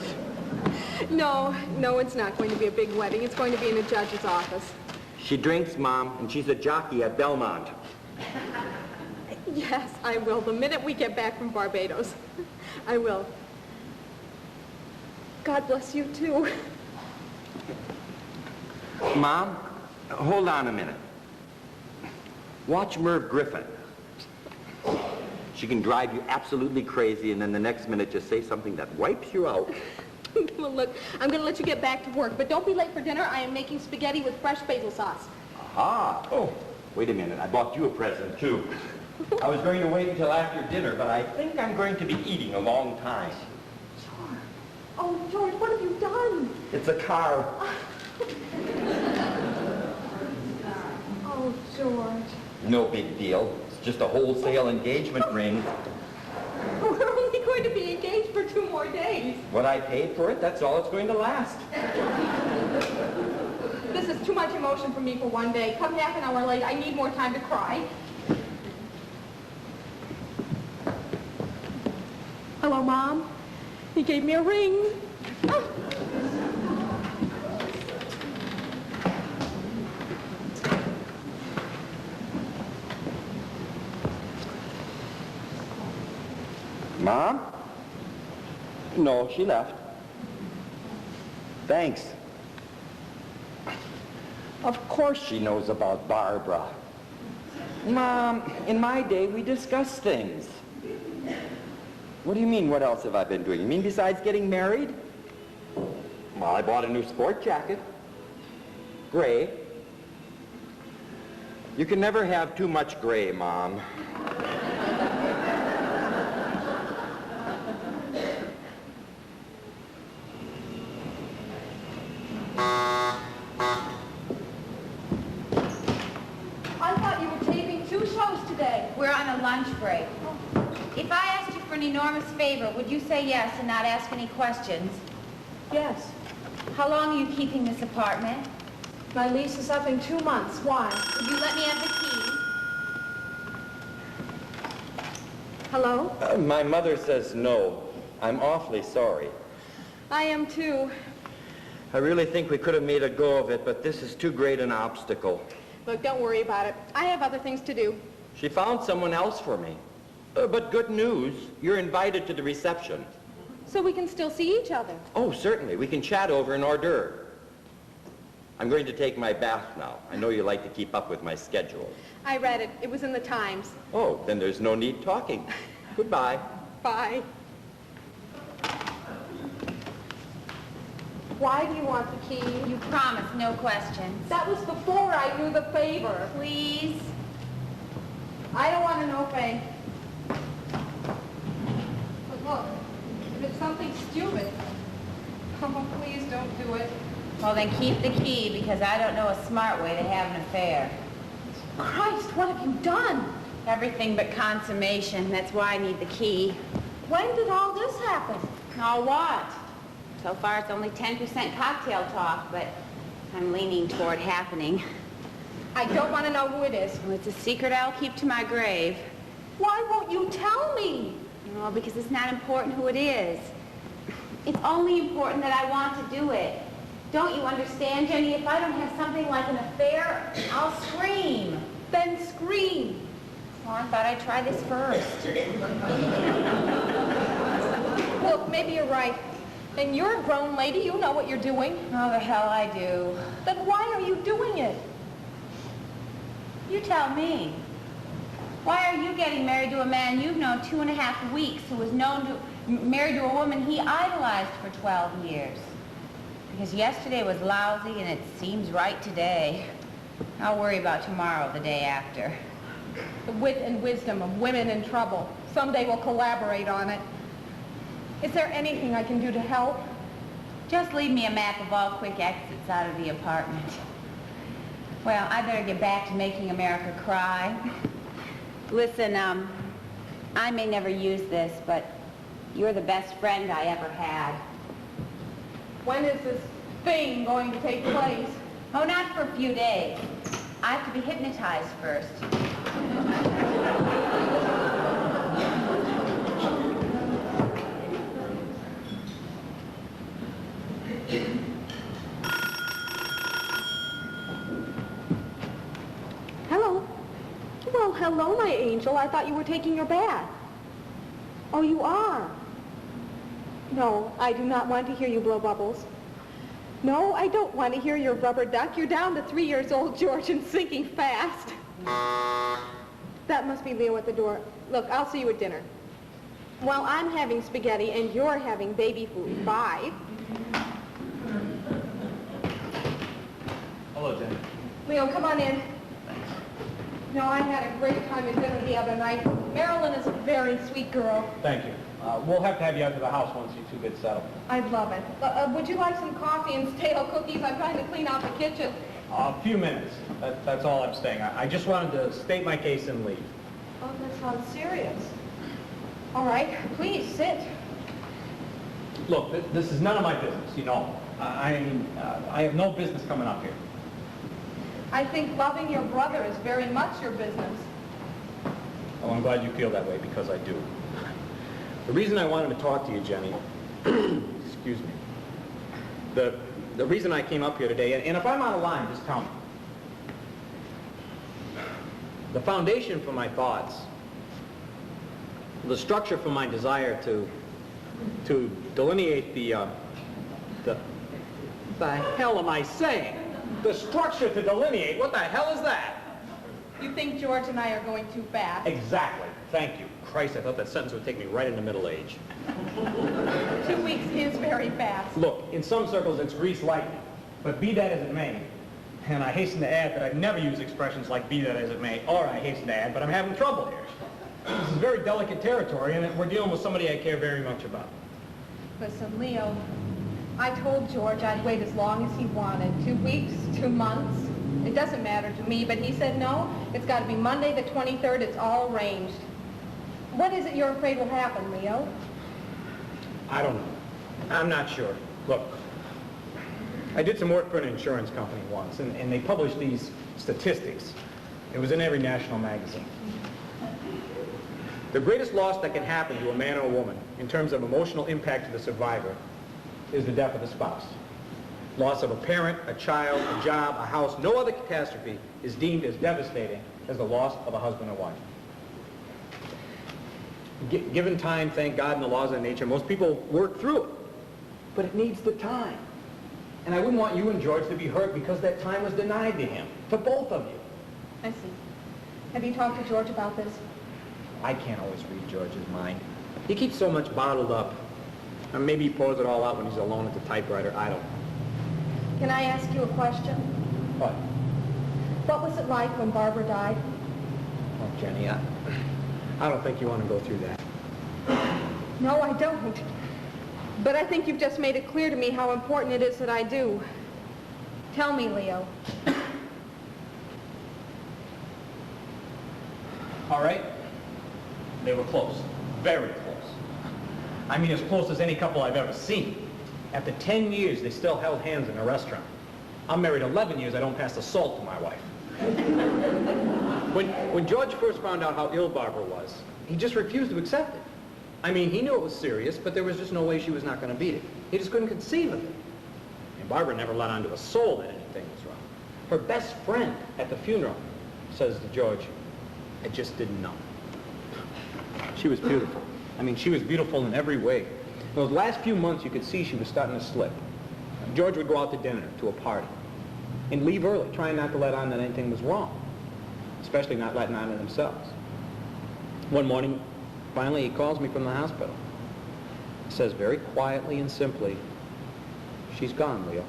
No, it's not going to be a big wedding. It's going to be in a judge's office. She drinks, Mom, and she's a jockey at Belmont. Yes, I will. The minute we get back from Barbados. I will. God bless you, too. Mom, hold on a minute. Watch Merv Griffin. She can drive you absolutely crazy, and then the next minute just say something that wipes you out. Well, look, I'm going to let you get back to work, but don't be late for dinner. I am making spaghetti with fresh basil sauce. Aha! Oh, wait a minute. I bought you a present, too. I was going to wait until after dinner, but I think I'm going to be eating a long time. Oh, George, what have you done? It's a car. Oh, George. No big deal. It's just a wholesale engagement ring. We're only going to be engaged for 2 more days. What I paid for it, that's all it's going to last. This is too much emotion for me for one day. Come half an hour late. I need more time to cry. Hello, Mom. He gave me a ring. Ah. Mom? No, she left. Thanks. Of course she knows about Barbara. Mom, in my day, we discussed things. What do you mean, what else have I been doing? You mean besides getting married? Well, I bought a new sport jacket. Gray. You can never have too much gray, Mom. I thought you were taping 2 shows today. We're on a lunch break. If I asked you for an enormous favor, would you say yes and not ask any questions? Yes. How long are you keeping this apartment? My lease is up in 2 months. Why? Would you let me have the key? Hello? My mother says no. I'm awfully sorry. I am too. I really think we could have made a go of it, but this is too great an obstacle. Look, don't worry about it. I have other things to do. She found someone else for me. But good news, you're invited to the reception. So we can still see each other. Oh, certainly. We can chat over an hors d'oeuvre. I'm going to take my bath now. I know you like to keep up with my schedule. I read it. It was in the Times. Oh, then there's no need talking. Goodbye. Bye. Why do you want the key? You promised no questions. That was before I knew the favor. Please? I don't want to know, Faye. But look, if it's something stupid, oh, please don't do it. Well, then keep the key, because I don't know a smart way to have an affair. Christ, what have you done? Everything but consummation. That's why I need the key. When did all this happen? Now what? So far it's only 10% cocktail talk, but I'm leaning toward happening. I don't want to know who it is. Well, it's a secret I'll keep to my grave. Why won't you tell me? Well, because it's not important who it is. It's only important that I want to do it. Don't you understand, Jenny? If I don't have something like an affair, I'll scream. Then scream. Well, I thought I'd try this first. Look, maybe you're right. And you're a grown lady. You know what you're doing. Oh, the hell I do. Then why are you doing it? You tell me. Why are you getting married to a man you've known 2.5 weeks who was married to a woman he idolized for 12 years? Because yesterday was lousy and it seems right today. I'll worry about tomorrow, the day after. The wit and wisdom of women in trouble. Someday we'll collaborate on it. Is there anything I can do to help? Just leave me a map of all quick exits out of the apartment. Well, I better get back to making America cry. Listen, I may never use this, but you're the best friend I ever had. When is this thing going to take place? Oh, not for a few days. I have to be hypnotized first. Hello. Well, hello, my angel. I thought you were taking your bath. Oh, you are? No, I do not want to hear you blow bubbles. No, I don't want to hear your rubber duck. You're down to 3 years old, George, and sinking fast. That must be Leo at the door. Look, I'll see you at dinner. Well, I'm having spaghetti and you're having baby food. Bye. Hello, Jenny. Leo, come on in. No, I had a great time at dinner the other night. Marilyn is a very sweet girl. Thank you. We'll have to have you out to the house once you two get settled. I'd love it. Would you like some coffee and stale cookies? I'm trying to clean out the kitchen. A few minutes. That's all I'm saying. I just wanted to state my case and leave. Oh, that sounds serious. All right, please sit. Look, this is none of my business, you know. I have no business coming up here. I think loving your brother is very much your business. Oh, I'm glad you feel that way, because I do. The reason I wanted to talk to you, Jenny, excuse me, the reason I came up here today, and if I'm out of line, just tell me. The foundation for my thoughts, the structure for my desire to delineate the hell am I saying? The structure to delineate? What the hell is that? You think George and I are going too fast? Exactly. Thank you. Christ, I thought that sentence would take me right into middle age. 2 weeks is very fast. Look, in some circles it's grease lightning, but be that as it may, and I hasten to add that I've never used expressions like be that as it may, or I hasten to add, but I'm having trouble here. This is very delicate territory, and we're dealing with somebody I care very much about. Listen, Leo, I told George I'd wait as long as he wanted. 2 weeks, 2 months. It doesn't matter to me, but he said no, it's got to be Monday the 23rd, it's all arranged. What is it you're afraid will happen, Leo? I don't know. I'm not sure. Look, I did some work for an insurance company once, and they published these statistics. It was in every national magazine. The greatest loss that can happen to a man or a woman in terms of emotional impact to the survivor is the death of a spouse. Loss of a parent, a child, a job, a house, no other catastrophe is deemed as devastating as the loss of a husband or wife. Given time, thank God, and the laws of nature, most people work through it. But it needs the time. And I wouldn't want you and George to be hurt because that time was denied to him, to both of you. I see. Have you talked to George about this? I can't always read George's mind. He keeps so much bottled up. Or maybe he pours it all out when he's alone at the typewriter. I don't know. Can I ask you a question? What? What was it like when Barbara died? Oh, Jenny, I don't think you want to go through that. No, I don't. But I think you've just made it clear to me how important it is that I do. Tell me, Leo. All right? They were close. Very close. I mean, as close as any couple I've ever seen. After 10 years, they still held hands in a restaurant. I'm married 11 years, I don't pass the salt to my wife. When George first found out how ill Barbara was, he just refused to accept it. I mean, he knew it was serious, but there was just no way she was not going to beat it. He just couldn't conceive of it. And Barbara never let on to a soul that anything was wrong. Her best friend at the funeral says to George, I just didn't know. She was beautiful. I mean, she was beautiful in every way. Those last few months, you could see she was starting to slip. George would go out to dinner, to a party, and leave early, trying not to let on that anything was wrong, especially not letting on to themselves. One morning, finally, he calls me from the hospital. He says very quietly and simply, she's gone, Leo.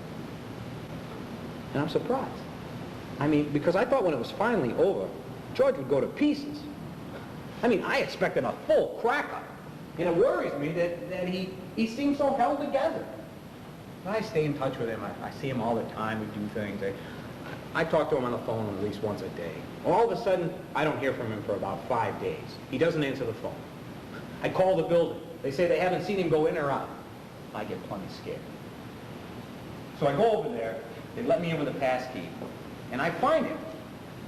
And I'm surprised. I mean, because I thought when it was finally over, George would go to pieces. I mean, I expected a full crack-up. And it worries me that he seems so held together. But I stay in touch with him. I see him all the time. We do things. I talk to him on the phone at least once a day. All of a sudden, I don't hear from him for about 5 days. He doesn't answer the phone. I call the building. They say they haven't seen him go in or out. I get plenty scared. So I go over there. They let me in with a pass key. And I find him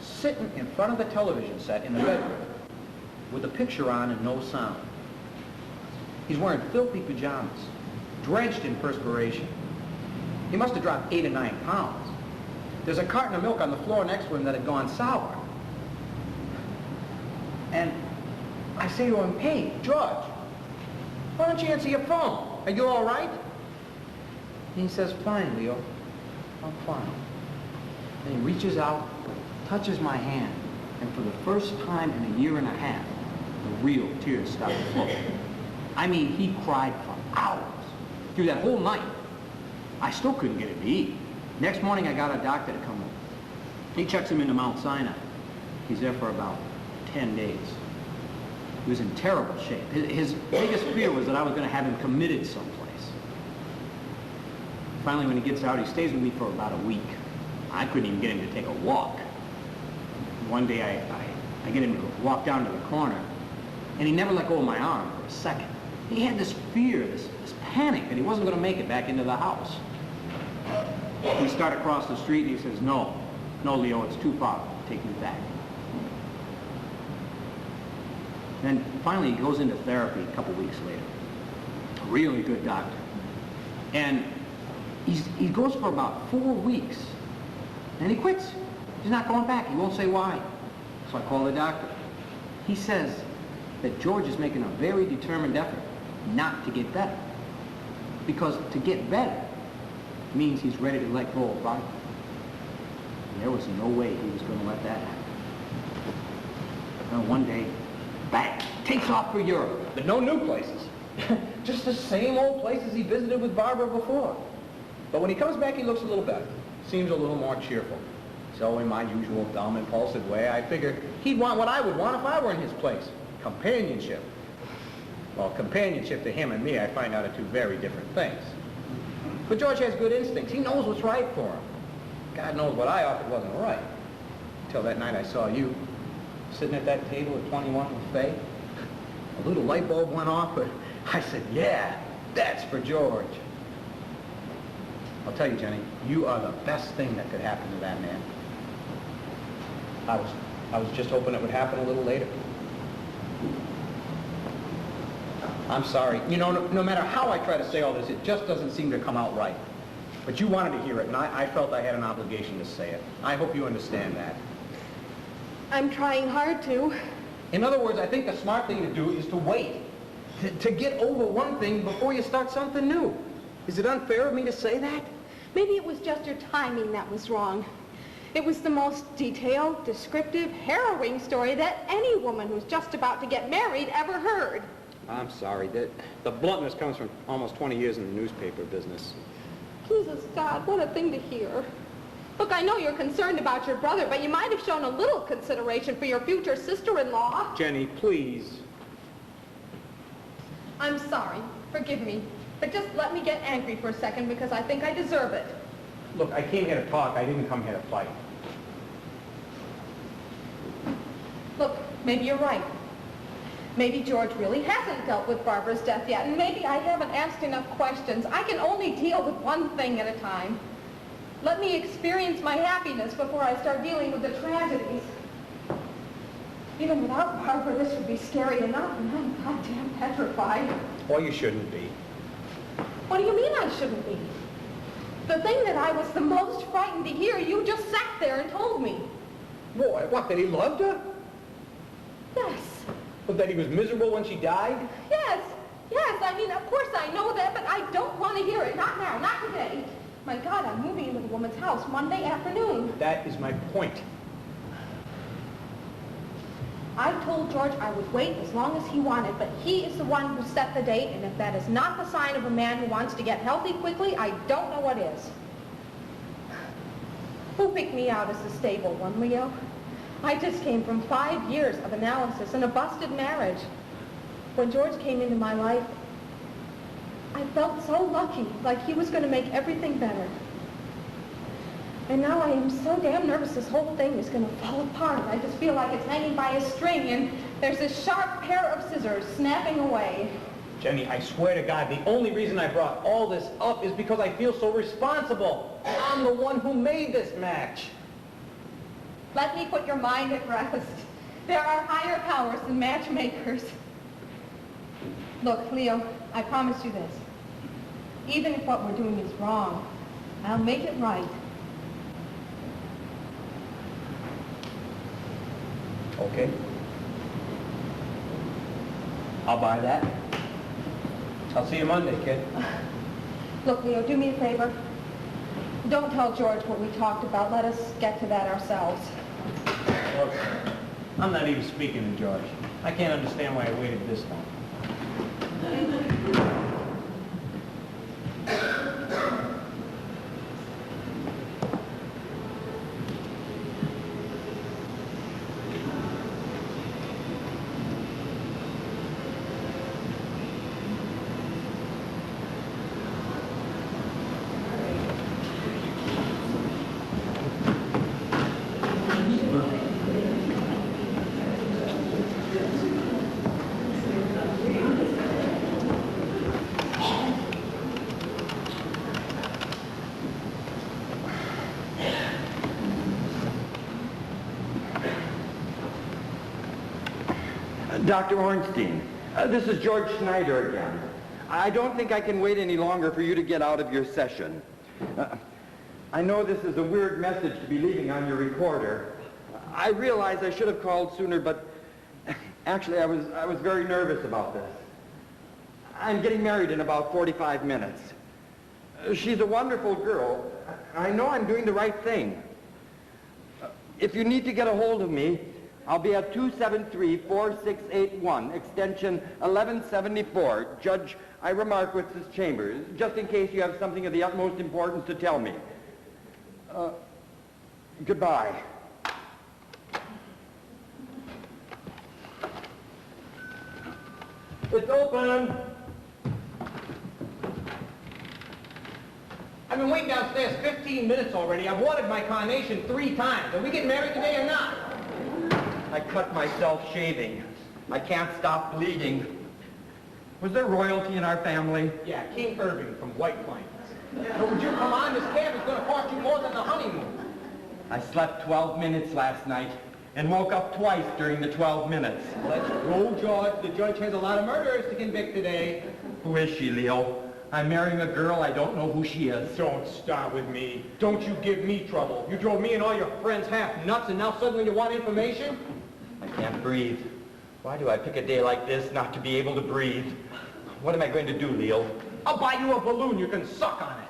sitting in front of the television set in the bedroom with the picture on and no sound. He's wearing filthy pajamas, drenched in perspiration. He must have dropped 8 or 9 pounds. There's a carton of milk on the floor next to him that had gone sour. And I say to him, hey, George, why don't you answer your phone? Are you all right? And he says, fine, Leo, I'm fine. And he reaches out, touches my hand, and for the first time in a year and a half, the real tears started flowing. I mean, he cried for hours. Through that whole night, I still couldn't get him to eat. Next morning, I got a doctor to come over. He checks him into Mount Sinai. He's there for about 10 days. He was in terrible shape. His biggest fear was that I was going to have him committed someplace. Finally, when he gets out, he stays with me for about a week. I couldn't even get him to take a walk. One day, I get him to walk down to the corner, and he never let go of my arm for a second. He had this fear, this panic that he wasn't going to make it back into the house. We start across the street, and he says, no, Leo, it's too far. Take me back. Then finally, he goes into therapy a couple weeks later. A really good doctor. And he goes for about 4 weeks, and he quits. He's not going back. He won't say why. So I call the doctor. He says that George is making a very determined effort not to get better. Because to get better means he's ready to let go of Barbara. And there was no way he was going to let that happen. And one day, bang, takes off for Europe. But no new places. Just the same old places he visited with Barbara before. But when he comes back, he looks a little better. Seems a little more cheerful. So in my usual dumb, impulsive way, I figured he'd want what I would want if I were in his place. Companionship. Well, companionship to him and me, I find out are two very different things. But George has good instincts. He knows what's right for him. God knows what I offered wasn't right. Until that night I saw you, sitting at that table at 21 with Faye. A little light bulb went off, but I said, yeah, that's for George. I'll tell you, Jenny, you are the best thing that could happen to that man. I was just hoping it would happen a little later. I'm sorry. You know, no matter how I try to say all this, it just doesn't seem to come out right. But you wanted to hear it, and I felt I had an obligation to say it. I hope you understand that. I'm trying hard to. In other words, I think the smart thing to do is to wait. To get over one thing before you start something new. Is it unfair of me to say that? Maybe it was just your timing that was wrong. It was the most detailed, descriptive, harrowing story that any woman who's just about to get married ever heard. I'm sorry. The bluntness comes from almost 20 years in the newspaper business. Jesus, God, what a thing to hear. Look, I know you're concerned about your brother, but you might have shown a little consideration for your future sister-in-law. Jenny, please. I'm sorry. Forgive me. But just let me get angry for a second because I think I deserve it. Look, I came here to talk. I didn't come here to fight. Look, maybe you're right. Maybe George really hasn't dealt with Barbara's death yet, and maybe I haven't asked enough questions. I can only deal with one thing at a time. Let me experience my happiness before I start dealing with the tragedies. Even without Barbara, this would be scary enough, and I'm goddamn petrified. Or you shouldn't be. What do you mean I shouldn't be? The thing that I was the most frightened to hear, you just sat there and told me. Boy, what, that he loved her? Yes. But that he was miserable when she died? Yes. Yes, I mean, of course I know that, but I don't want to hear it. Not now, not today. My God, I'm moving into the woman's house Monday afternoon. That is my point. I told George I would wait as long as he wanted, but he is the one who set the date, and if that is not the sign of a man who wants to get healthy quickly, I don't know what is. Who picked me out as the stable one, Leo? I just came from 5 years of analysis and a busted marriage. When George came into my life, I felt so lucky, like he was going to make everything better. And now I am so damn nervous this whole thing is going to fall apart. I just feel like it's hanging by a string, and there's this sharp pair of scissors snapping away. Jenny, I swear to God, the only reason I brought all this up is because I feel so responsible. I'm the one who made this match. Let me put your mind at rest. There are higher powers than matchmakers. Look, Leo, I promise you this. Even if what we're doing is wrong, I'll make it right. Okay. I'll buy that. I'll see you Monday, kid. Look, Leo, do me a favor. Don't tell George what we talked about. Let us get to that ourselves. Look, I'm not even speaking to George. I can't understand why I waited this long. Dr. Ornstein, this is George Schneider again. I don't think I can wait any longer for you to get out of your session. I know this is a weird message to be leaving on your recorder. I realize I should have called sooner, but actually I was very nervous about this. I'm getting married in about 45 minutes. She's a wonderful girl. I know I'm doing the right thing. If you need to get a hold of me, I'll be at 273-4681, extension 1174, Judge Ira Markowitz's chambers, just in case you have something of the utmost importance to tell me. Goodbye. It's open. I've been waiting downstairs 15 minutes already. I've watered my carnation 3 times. Are we getting married today or not? I cut myself shaving. I can't stop bleeding. Was there royalty in our family? Yeah, King Irving from White Plains. But would you come on? This cab is going to cost you more than the honeymoon. I slept 12 minutes last night and woke up twice during the 12 minutes. Let's go, George. The judge has a lot of murderers to convict today. Who is she, Leo? I'm marrying a girl, I don't know who she is. Don't start with me. Don't you give me trouble. You drove me and all your friends half nuts, and now suddenly you want information? I can't breathe. Why do I pick a day like this not to be able to breathe? What am I going to do, Leo? I'll buy you a balloon. You can suck on it.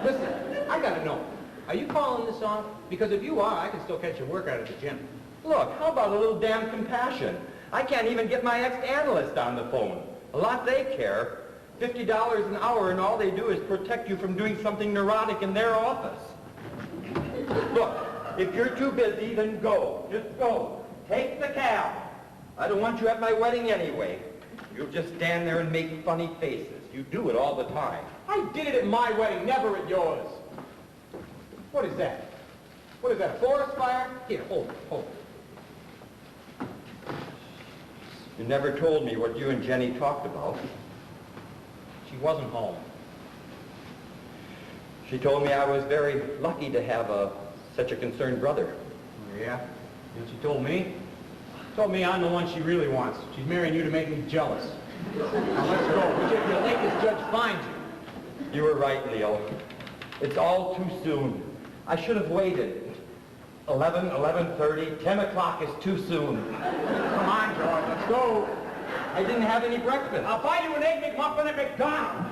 Listen, I gotta know. Are you calling this off? Because if you are, I can still catch your workout at the gym. Look, how about a little damn compassion? I can't even get my ex-analyst on the phone. A lot they care. $50 an hour, and all they do is protect you from doing something neurotic in their office. Look, if you're too busy, then go. Just go. Take the cab. I don't want you at my wedding anyway. You'll just stand there and make funny faces. You do it all the time. I did it at my wedding, never at yours. What is that? What is that, a forest fire? Here, hold it, hold it. You never told me what you and Jenny talked about. She wasn't home. She told me I was very lucky to have such a concerned brother. Oh, yeah? You know what she told me? She told me I'm the one she really wants. She's marrying you to make me jealous. Now let's go. If you're late, this judge finds you. You were right, Leo. It's all too soon. I should have waited. 11, 11:30, 10 o'clock is too soon. Come on, George, let's go. I didn't have any breakfast. I'll buy you an Egg McMuffin at McDonald's.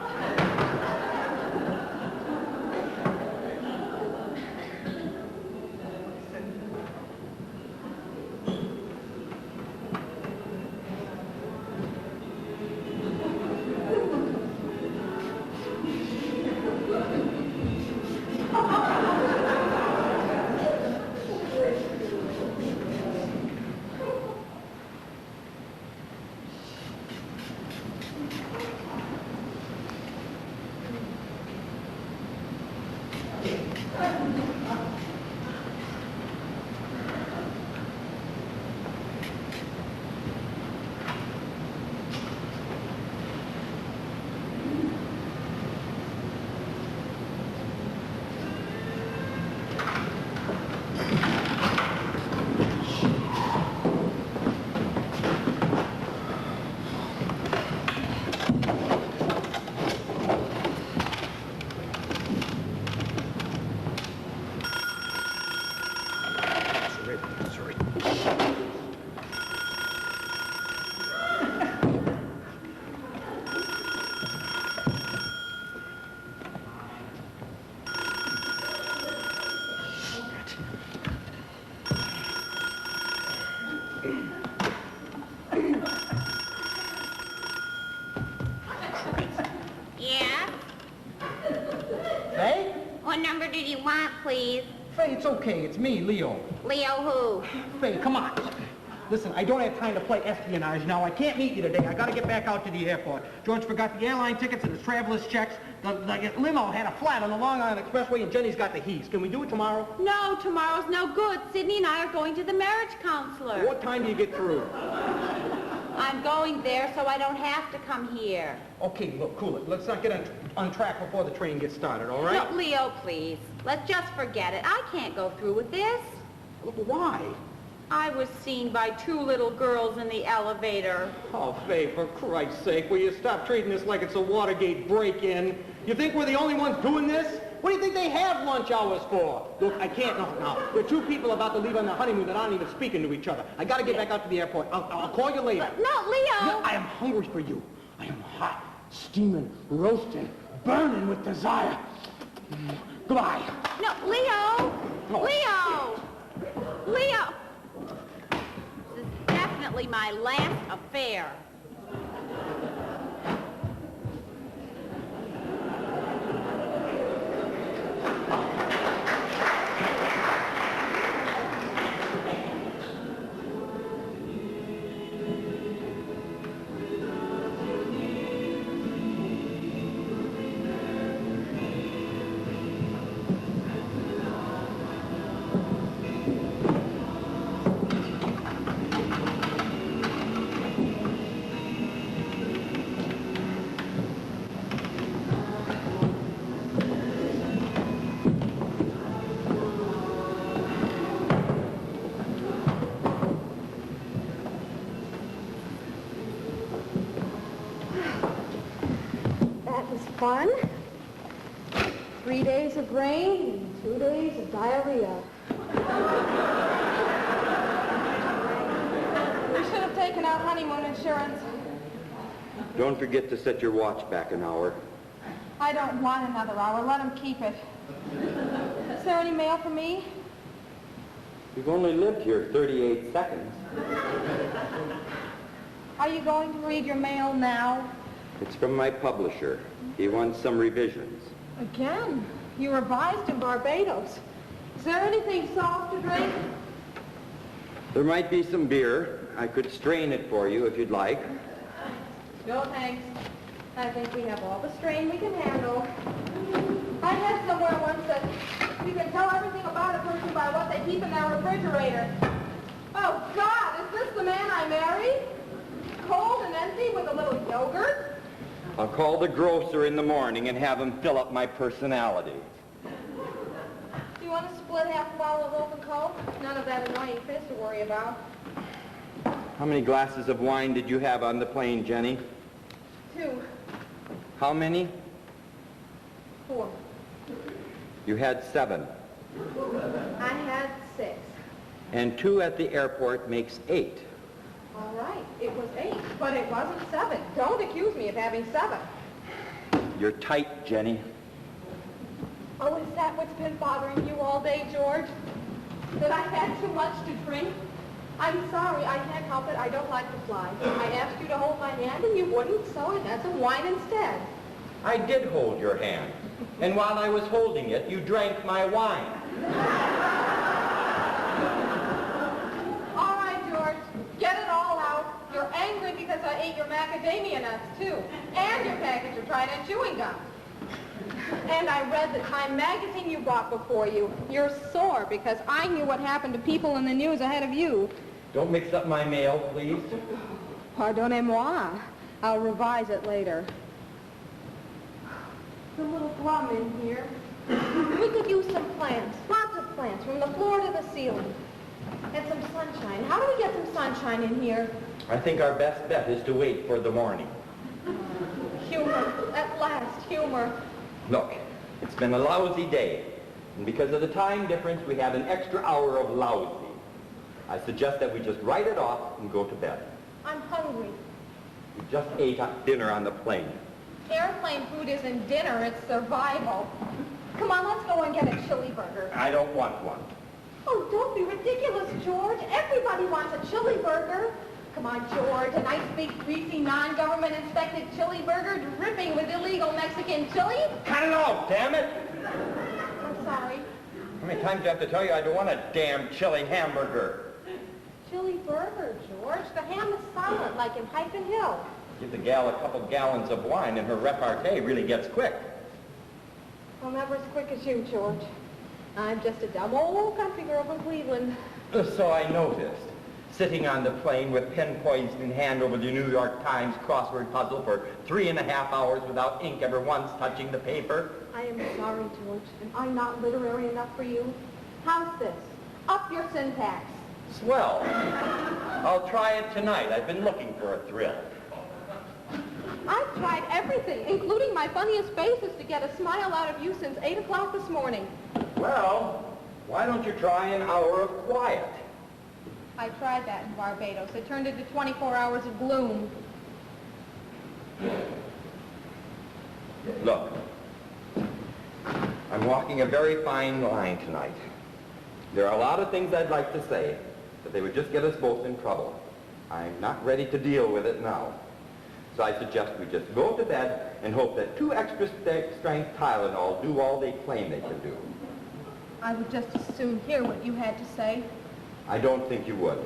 Please. Faye, it's okay. It's me, Leo. Leo who? Faye, come on. Listen, I don't have time to play espionage now. I can't meet you today. I got to get back out to the airport. George forgot the airline tickets and his traveler's checks. The limo had a flat on the Long Island Expressway, and Jenny's got the heaves. Can we do it tomorrow? No, tomorrow's no good. Sydney and I are going to the marriage counselor. What time do you get through? I'm going there so I don't have to come here. Okay, look, cool it. Let's not get on track before the train gets started, all right? No, Leo, please. Let's just forget it. I can't go through with this. Look, why? I was seen by 2 little girls in the elevator. Oh, Faye, for Christ's sake, will you stop treating this like it's a Watergate break-in? You think we're the only ones doing this? What do you think they have lunch hours for? Look, I can't, no. There are 2 people about to leave on their honeymoon that aren't even speaking to each other. I gotta get back out to the airport. I'll call you later. No, Leo! No, I am hungry for you. I am hot, steaming, roasting, burning with desire. Goodbye. No, Leo! No. Leo! Leo! This is definitely my last affair. Fun. 3 days of rain and 2 days of diarrhea. We should have taken out honeymoon insurance. Don't forget to set your watch back an hour. I don't want another hour. Let him keep it. Is there any mail for me? You've only lived here 38 seconds. Are you going to read your mail now? It's from my publisher. He wants some revisions. Again? You revised in Barbados. Is there anything soft to drink? There might be some beer. I could strain it for you if you'd like. No, thanks. I think we have all the strain we can handle. I read somewhere once that you can tell everything about a person by what they keep in their refrigerator. Oh, God, is this the man I married? Cold and empty with a little yogurt? I'll call the grocer in the morning and have him fill up my personality. Do you want to split half a bottle of open coke? None of that annoying fizz to worry about. How many glasses of wine did you have on the plane, Jenny? 2. How many? 4. You had 7. I had 6. And 2 at the airport makes 8. All right, it was 8, but it wasn't 7. Don't accuse me of having 7. You're tight, Jenny. Oh, is that what's been bothering you all day, George? That I had too much to drink? I'm sorry, I can't help it. I don't like to fly. I asked you to hold my hand and you wouldn't, so I had some wine instead. I did hold your hand. And while I was holding it, you drank my wine. All right, George, get it all out. You're angry because I ate your macadamia nuts, too, and your package of Trident chewing gum. And I read the Time magazine you bought before you. You're sore because I knew what happened to people in the news ahead of you. Don't mix up my mail, please. Pardonnez-moi. I'll revise it later. The little glum in here. We could use some plants, lots of plants, from the floor to the ceiling. And some sunshine. How do we get some sunshine in here? I think our best bet is to wait for the morning. Humor. At last, humor. Look, it's been a lousy day. And because of the time difference, we have an extra hour of lousy. I suggest that we just write it off and go to bed. I'm hungry. We just ate dinner on the plane. Airplane food isn't dinner, it's survival. Come on, let's go and get a chili burger. I don't want one. Oh, don't be ridiculous, George. Everybody wants a chili burger. Come on, George, a nice big greasy non-government inspected chili burger dripping with illegal Mexican chili? Cut it out, damn it! I'm sorry. How many times do I have to tell you I don't want a damn chili hamburger? Chili burger, George. The ham is solid, like in Hyphen Hill. Give the gal a couple gallons of wine and her repartee really gets quick. Well, never as quick as you, George. I'm just a dumb old country girl from Cleveland. So I noticed. Sitting on the plane with pen poised in hand over the New York Times crossword puzzle for 3.5 hours without ink ever once touching the paper. I am sorry, George. Am I not literary enough for you? How's this? Up your syntax. Swell. I'll try it tonight. I've been looking for a thrill. I've tried everything, including my funniest faces, to get a smile out of you since 8 o'clock this morning. Well, why don't you try an hour of quiet? I tried that in Barbados. It turned into 24 hours of gloom. Look, I'm walking a very fine line tonight. There are a lot of things I'd like to say, but they would just get us both in trouble. I'm not ready to deal with it now. So I suggest we just go to bed and hope that 2 extra strength Tylenol do all they claim they can do. I would just as soon hear what you had to say. I don't think you would.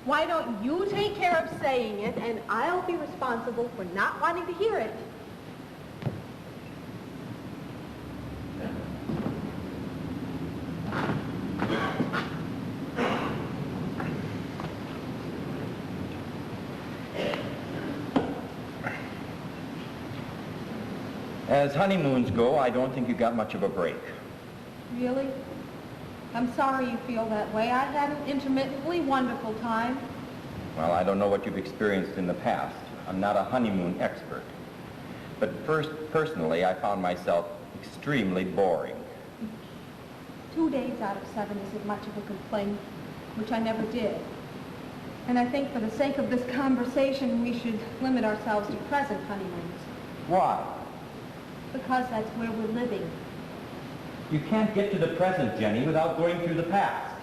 Why don't you take care of saying it, and I'll be responsible for not wanting to hear it. As honeymoons go, I don't think you got much of a break. Really? I'm sorry you feel that way. I had an intermittently wonderful time. Well, I don't know what you've experienced in the past. I'm not a honeymoon expert. But personally, I found myself extremely boring. 2 days out of 7 isn't much of a complaint, which I never did. And I think for the sake of this conversation, we should limit ourselves to present honeymoons. Why? Because that's where we're living. You can't get to the present, Jenny, without going through the past.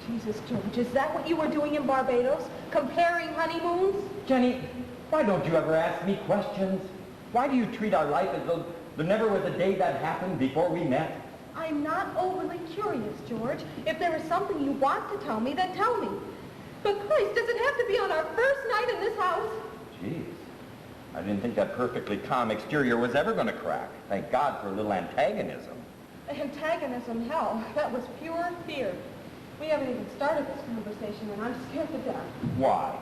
Jesus, George, is that what you were doing in Barbados? Comparing honeymoons? Jenny, why don't you ever ask me questions? Why do you treat our life as though there never was a day that happened before we met? I'm not overly curious, George. If there is something you want to tell me, then tell me. But Christ, does it have to be on our first night in this house? Jeez. I didn't think that perfectly calm exterior was ever going to crack. Thank God for a little antagonism. Antagonism, hell, that was pure fear. We haven't even started this conversation, and I'm scared to death. Why?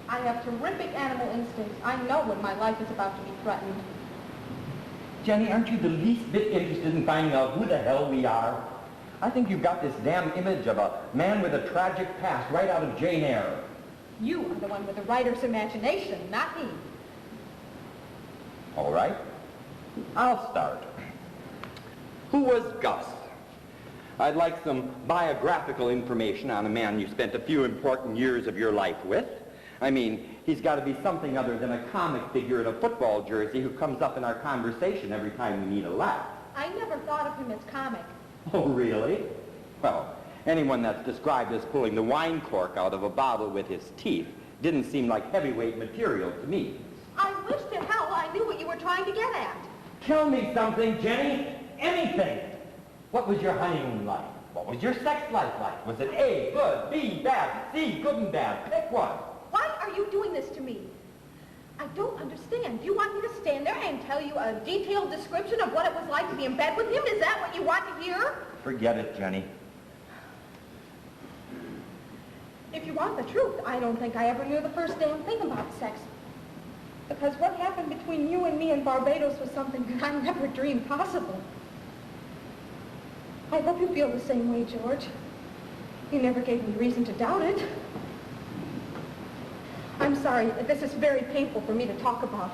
I have terrific animal instincts. I know when my life is about to be threatened. Jenny, aren't you the least bit interested in finding out who the hell we are? I think you've got this damn image of a man with a tragic past right out of Jane Eyre. You are the one with the writer's imagination, not me. All right. I'll start. Who was Gus? I'd like some biographical information on a man you spent a few important years of your life with. I mean, he's got to be something other than a comic figure in a football jersey who comes up in our conversation every time we need a laugh. I never thought of him as comic. Oh, really? Well, anyone that's described as pulling the wine cork out of a bottle with his teeth didn't seem like heavyweight material to me. I wish to hell I knew what you were trying to get at. Tell me something, Jenny. Anything. What was your honeymoon like? What was your sex life like? Was it A, good, B, bad, C, good and bad? Pick one. Why are you doing this to me? I don't understand. Do you want me to stand there and tell you a detailed description of what it was like to be in bed with him? Is that what you want to hear? Forget it, Jenny. If you want the truth, I don't think I ever knew the first damn thing about sex. Because what happened between you and me in Barbados was something that I never dreamed possible. I hope you feel the same way, George. You never gave me reason to doubt it. I'm sorry, this is very painful for me to talk about.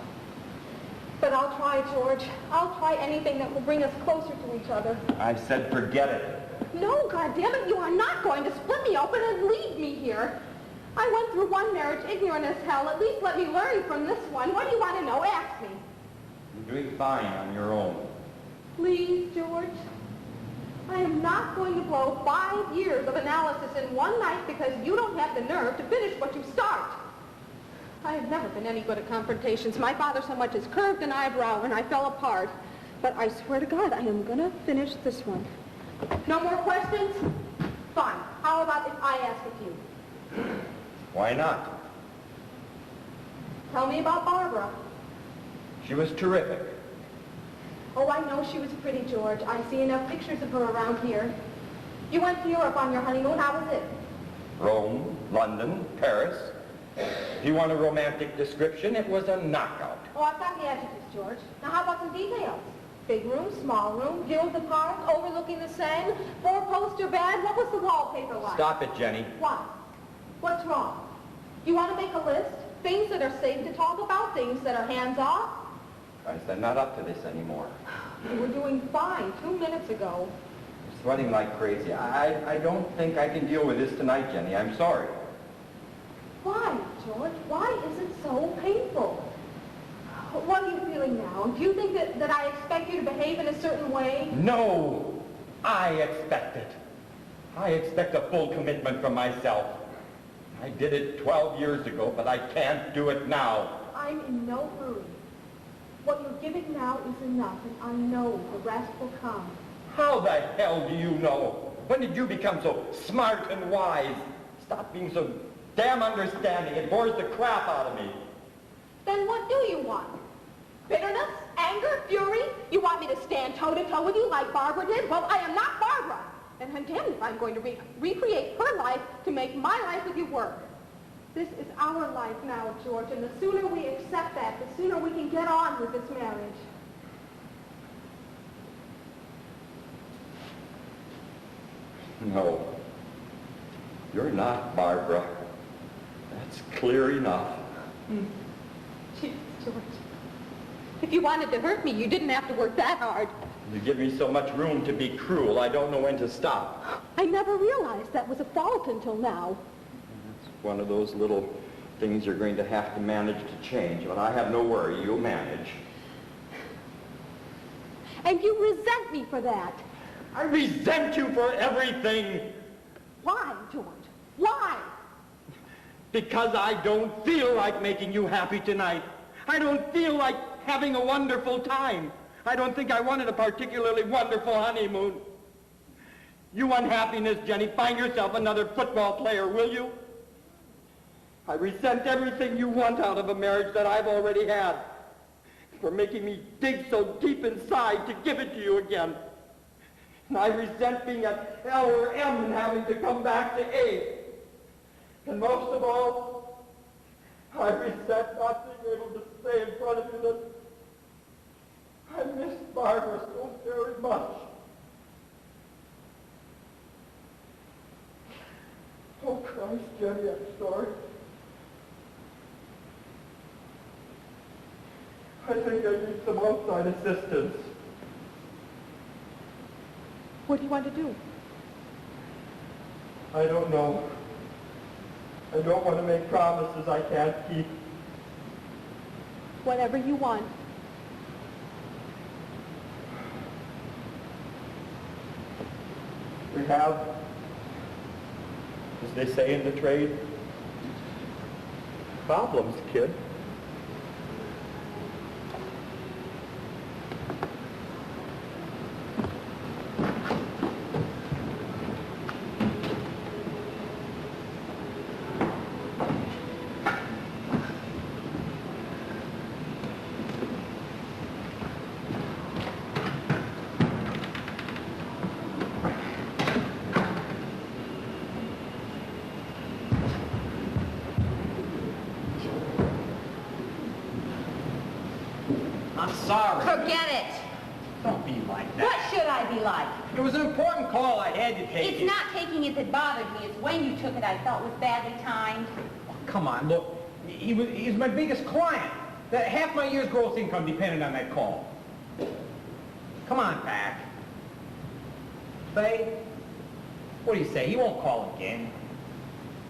But I'll try, George. I'll try anything that will bring us closer to each other. I said forget it. No, goddammit, you are not going to split me open and leave me here. I went through one marriage ignorant as hell. At least let me learn from this one. What do you want to know? Ask me. You're doing fine on your own. Please, George. I am not going to blow 5 years of analysis in one night because you don't have the nerve to finish what you start. I have never been any good at confrontations. My father so much as curved an eyebrow and I fell apart. But I swear to God, I am going to finish this one. No more questions? Fine. How about if I ask a few? Why not? Tell me about Barbara. She was terrific. Oh, I know she was pretty, George. I see enough pictures of her around here. You went to Europe on your honeymoon. How was it? Rome, London, Paris. If you want a romantic description, it was a knockout. Oh, I've got the adjectives, George. Now, how about some details? Big room, small room, view of the park, overlooking the Seine, four-poster bed. What was the wallpaper like? Stop it, Jenny. What? What's wrong? You want to make a list? Things that are safe to talk about, things that are hands-off? Christ, I'm not up to this anymore. You were doing fine 2 minutes ago. I'm sweating like crazy. I don't think I can deal with this tonight, Jenny. I'm sorry. Why, George? Why is it so painful? What are you feeling now? Do you think that I expect you to behave in a certain way? No! I expect it. I expect a full commitment from myself. I did it 12 years ago, but I can't do it now. I'm in no hurry. What you're giving now is enough, and I know the rest will come. How the hell do you know? When did you become so smart and wise? Stop being so damn understanding. It bores the crap out of me. Then what do you want? Bitterness? Anger? Fury? You want me to stand toe-to-toe with you like Barbara did? Well, I am not Barbara. And again, I'm going to recreate her life to make my life with you work. This is our life now, George, and the sooner we accept that, the sooner we can get on with this marriage. No. You're not Barbara. That's clear enough. Jeez, George. If you wanted to hurt me, you didn't have to work that hard. You give me so much room to be cruel, I don't know when to stop. I never realized that was a fault until now. It's one of those little things you're going to have to manage to change, but I have no worry, you'll manage. And you resent me for that. I resent you for everything. Why, George? Why? Because I don't feel like making you happy tonight. I don't feel like having a wonderful time. I don't think I wanted a particularly wonderful honeymoon. You unhappiness, Jenny, find yourself another football player, will you? I resent everything you want out of a marriage that I've already had, for making me dig so deep inside to give it to you again. And I resent being at L or M and having to come back to A. And most of all, I resent not being able to say in front of you that I miss Barbara so very much. Oh, Christ, Jenny, I'm sorry. I think I need some outside assistance. What do you want to do? I don't know. I don't want to make promises I can't keep. Whatever you want. We have, as they say in the trade, problems, kid. I'm sorry. Forget it. Don't be like What that. should I be like? It was an important call I had to take. It's not taking it that bothered me. It's when you took it I felt was badly timed. Come on, look. He's my biggest client. That half my year's gross income depended on that call. Come on, Pac. Faye, what do you say? He won't call again.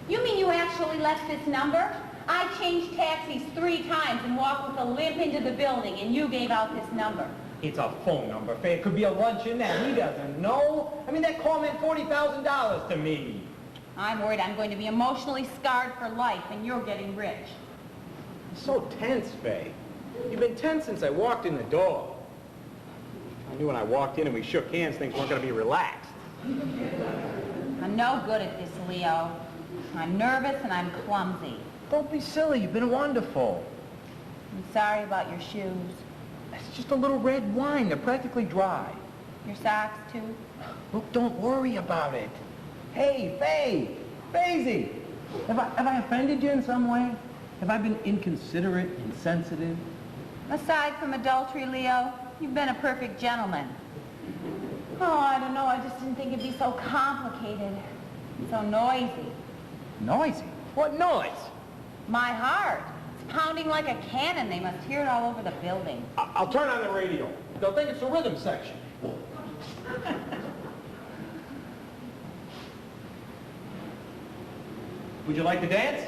You mean you actually left this number? I changed taxis 3 times and walked with a limp into the building, and you gave out this number. It's a phone number, Faye. It could be a lunch in there. He doesn't know. I mean, that call meant $40,000 to me. I'm worried I'm going to be emotionally scarred for life, and you're getting rich. You're so tense, Faye. You've been tense since I walked in the door. I knew when I walked in and we shook hands, things weren't going to be relaxed. I'm no good at this, Leo. I'm nervous and I'm clumsy. Don't be silly. You've been wonderful. I'm sorry about your shoes. It's just a little red wine. They're practically dry. Your socks, too? Look, don't worry about it. Hey, Faye! Faisy! Have I offended you in some way? Have I been inconsiderate, insensitive? Aside from adultery, Leo, you've been a perfect gentleman. Oh, I don't know. I just didn't think it'd be so complicated. So noisy. Noisy? What noise? My heart. It's pounding like a cannon. They must hear it all over the building. I'll turn on the radio. They'll think it's the rhythm section. Would you like to dance?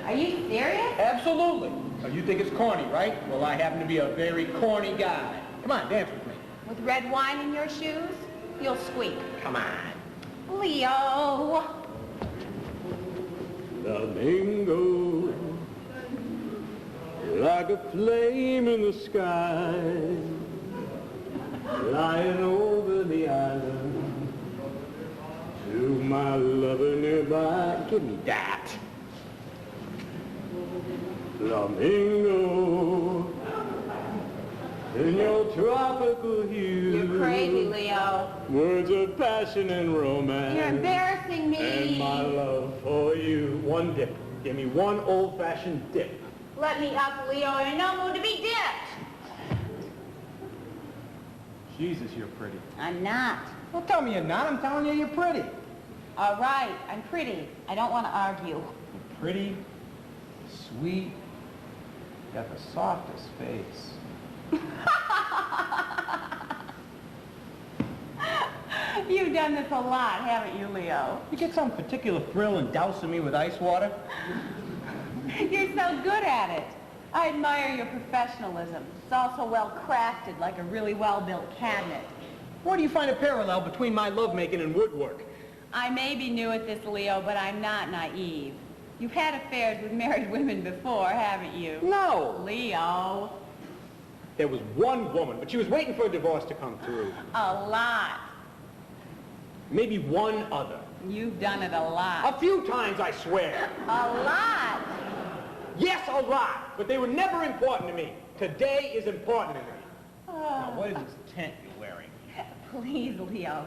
Are you serious? Absolutely. Now, you think it's corny, right? Well, I happen to be a very corny guy. Come on, dance with me. With red wine in your shoes, you'll squeak. Come on. Leo. Flamingo, like a flame in the sky, flying over the island to my lover nearby. Give me that. Flamingo, in your tropical hue. You're crazy, Leo. Words of passion and romance. You're embarrassing me. And my love for you. One dip. Give me one old-fashioned dip. Let me up, Leo. I'm in no mood to be dipped. Jesus, you're pretty. I'm not. Don't tell me you're not. I'm telling you you're pretty. All right, I'm pretty. I don't want to argue. You're pretty, sweet, you got the softest face. You've done this a lot, haven't you, Leo? You get some particular thrill in dousing me with ice water? You're so good at it. I admire your professionalism. It's also well crafted, like a really well-built cabinet. Where do you find a parallel between my lovemaking and woodwork? I may be new at this, Leo, but I'm not naive. You've had affairs with married women before, haven't you? No. Leo. There was one woman, but she was waiting for a divorce to come through. A lot. Maybe one other. You've done it a lot. A few times, I swear. A lot. Yes, a lot, but they were never important to me. Today is important to me. Now, what is this tent you're wearing? Please, Leo.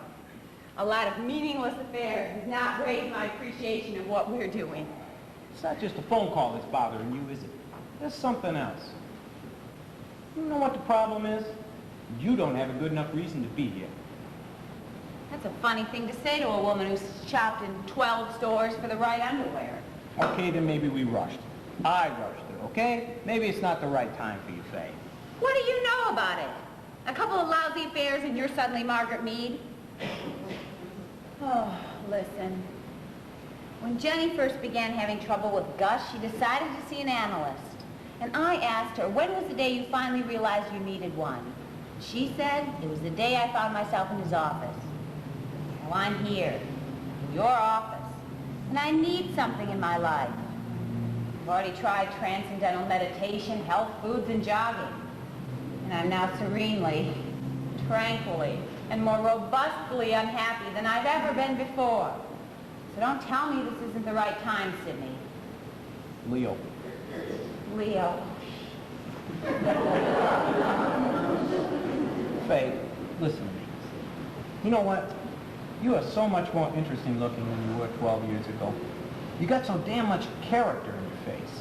A lot of meaningless affairs does not raise my appreciation of what we're doing. It's not just a phone call that's bothering you, is it? There's something else. You know what the problem is? You don't have a good enough reason to be here. That's a funny thing to say to a woman who's shopped in 12 stores for the right underwear. Okay, then maybe we rushed. I rushed it, okay? Maybe it's not the right time for you, Faye. What do you know about it? A couple of lousy affairs and you're suddenly Margaret Mead? Oh, listen. When Jenny first began having trouble with Gus, she decided to see an analyst. And I asked her, when was the day you finally realized you needed one? She said, it was the day I found myself in his office. Well, I'm here, in your office, and I need something in my life. I've already tried transcendental meditation, health foods, and jogging. And I'm now serenely, tranquilly, and more robustly unhappy than I've ever been before. So don't tell me this isn't the right time, Sidney. Leo. Leo. Faye, listen to me. You know what? You are so much more interesting looking than you were 12 years ago. You got so damn much character in your face.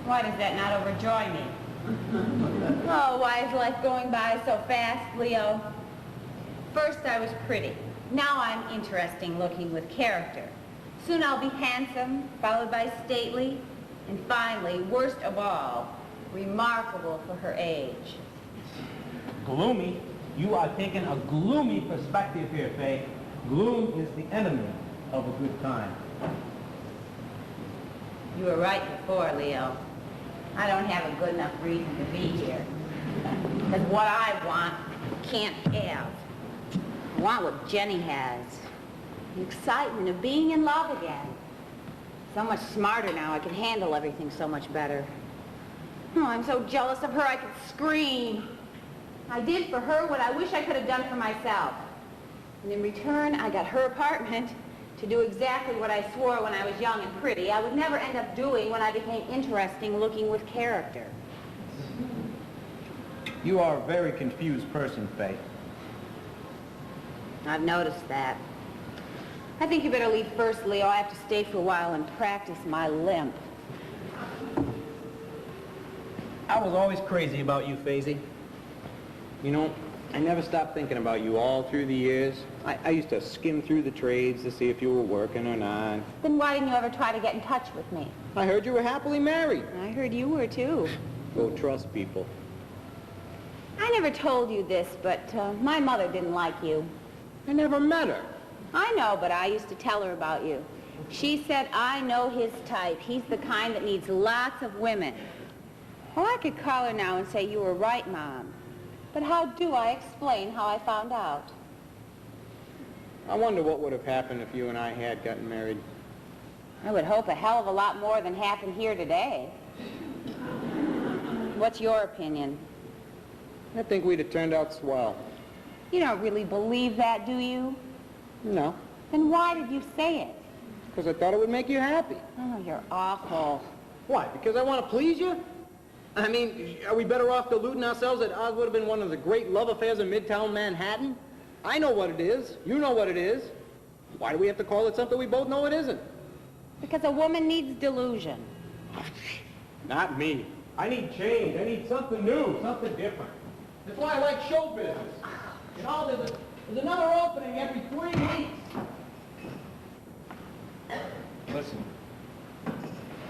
Why does that not overjoy me? Oh, why is life going by so fast, Leo? First I was pretty. Now I'm interesting looking with character. Soon I'll be handsome, followed by stately, and finally, worst of all, remarkable for her age. Gloomy? You are taking a gloomy perspective here, Faye. Gloom is the enemy of a good time. You were right before, Leo. I don't have a good enough reason to be here. Because what I want, can't have. I want what Jenny has. The excitement of being in love again. So much smarter now. I can handle everything so much better. Oh, I'm so jealous of her I could scream. I did for her what I wish I could have done for myself. And in return, I got her apartment to do exactly what I swore when I was young and pretty I would never end up doing when I became interesting looking with character. You are a very confused person, Faye. I've noticed that. I think you better leave first, Leo. I have to stay for a while and practice my limp. I was always crazy about you, Faisy. You know, I never stopped thinking about you all through the years. I used to skim through the trades to see if you were working or not. Then why didn't you ever try to get in touch with me? I heard you were happily married. I heard you were, too. Go trust people. I never told you this, but my mother didn't like you. I never met her. I know, but I used to tell her about you. She said, I know his type. He's the kind that needs lots of women. Well, I could call her now and say, you were right, Mom. But how do I explain how I found out? I wonder what would have happened if you and I had gotten married. I would hope a hell of a lot more than happened here today. What's your opinion? I think we'd have turned out swell. You don't really believe that, do you? No, Then why did you say it? because I thought it would make you happy. Oh, you're awful. Why? Because I want to please you? I mean, are we better off deluding ourselves that ours would have been one of the great love affairs in Midtown Manhattan? I know what it is. You know what it is. Why do we have to call it something we both know it isn't? Because a woman needs delusion. Not me. I need change. I need something new, something different. That's why I like show business. You know, there's another opening every 3 weeks. Listen,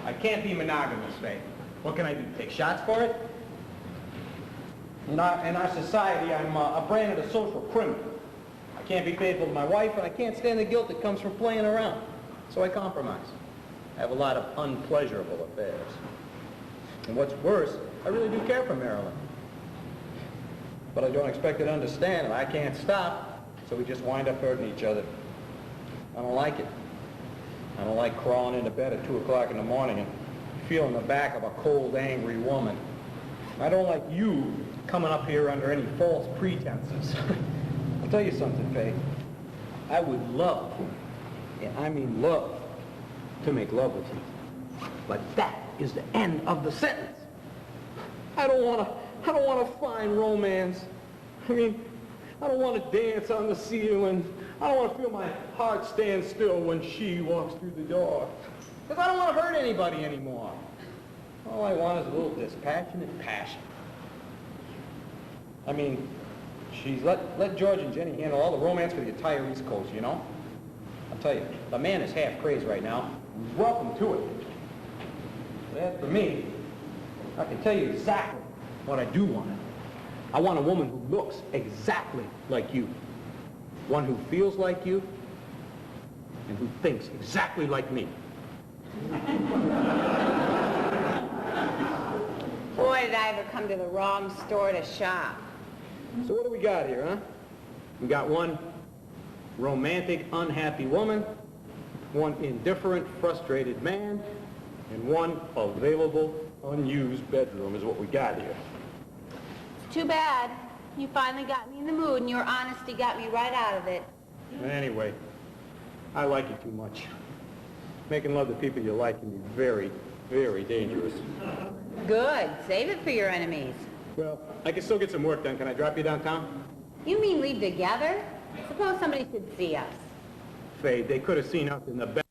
I can't be monogamous, Faye. What can I do, take shots for it? In our society, I'm branded a social criminal. I can't be faithful to my wife, and I can't stand the guilt that comes from playing around. So I compromise. I have a lot of unpleasurable affairs. And what's worse, I really do care for Marilyn. But I don't expect her to understand, and I can't stop, so we just wind up hurting each other. I don't like it. I don't like crawling into bed at 2 o'clock in the morning and feeling the back of a cold, angry woman. I don't like you coming up here under any false pretenses. I'll tell you something, Faye. I would love, and I mean love, to make love with you. But that is the end of the sentence. I don't want to find romance. I mean, I don't want to dance on the ceiling. I don't want to feel my heart stand still when she walks through the door. Because I don't want to hurt anybody anymore. All I want is a little dispassionate passion. I mean, she's let George and Jenny handle all the romance for the entire East Coast, you know? I'll tell you, the man is half crazed right now. He's welcome to it. But as for me, I can tell you exactly what I do want. I want a woman who looks exactly like you. One who feels like you, and who thinks exactly like me. Boy, did I ever come to the wrong store to shop. So what do we got here, huh? We got one romantic, unhappy woman, one indifferent, frustrated man, and one available, unused bedroom is what we got here. It's too bad. You finally got me in the mood, and your honesty got me right out of it. Anyway, I like you too much. Making love to people you like can be very, very dangerous. Good. Save it for your enemies. Well, I can still get some work done. Can I drop you downtown? You mean leave together? Suppose somebody should see us. Faye, they could have seen us in the back.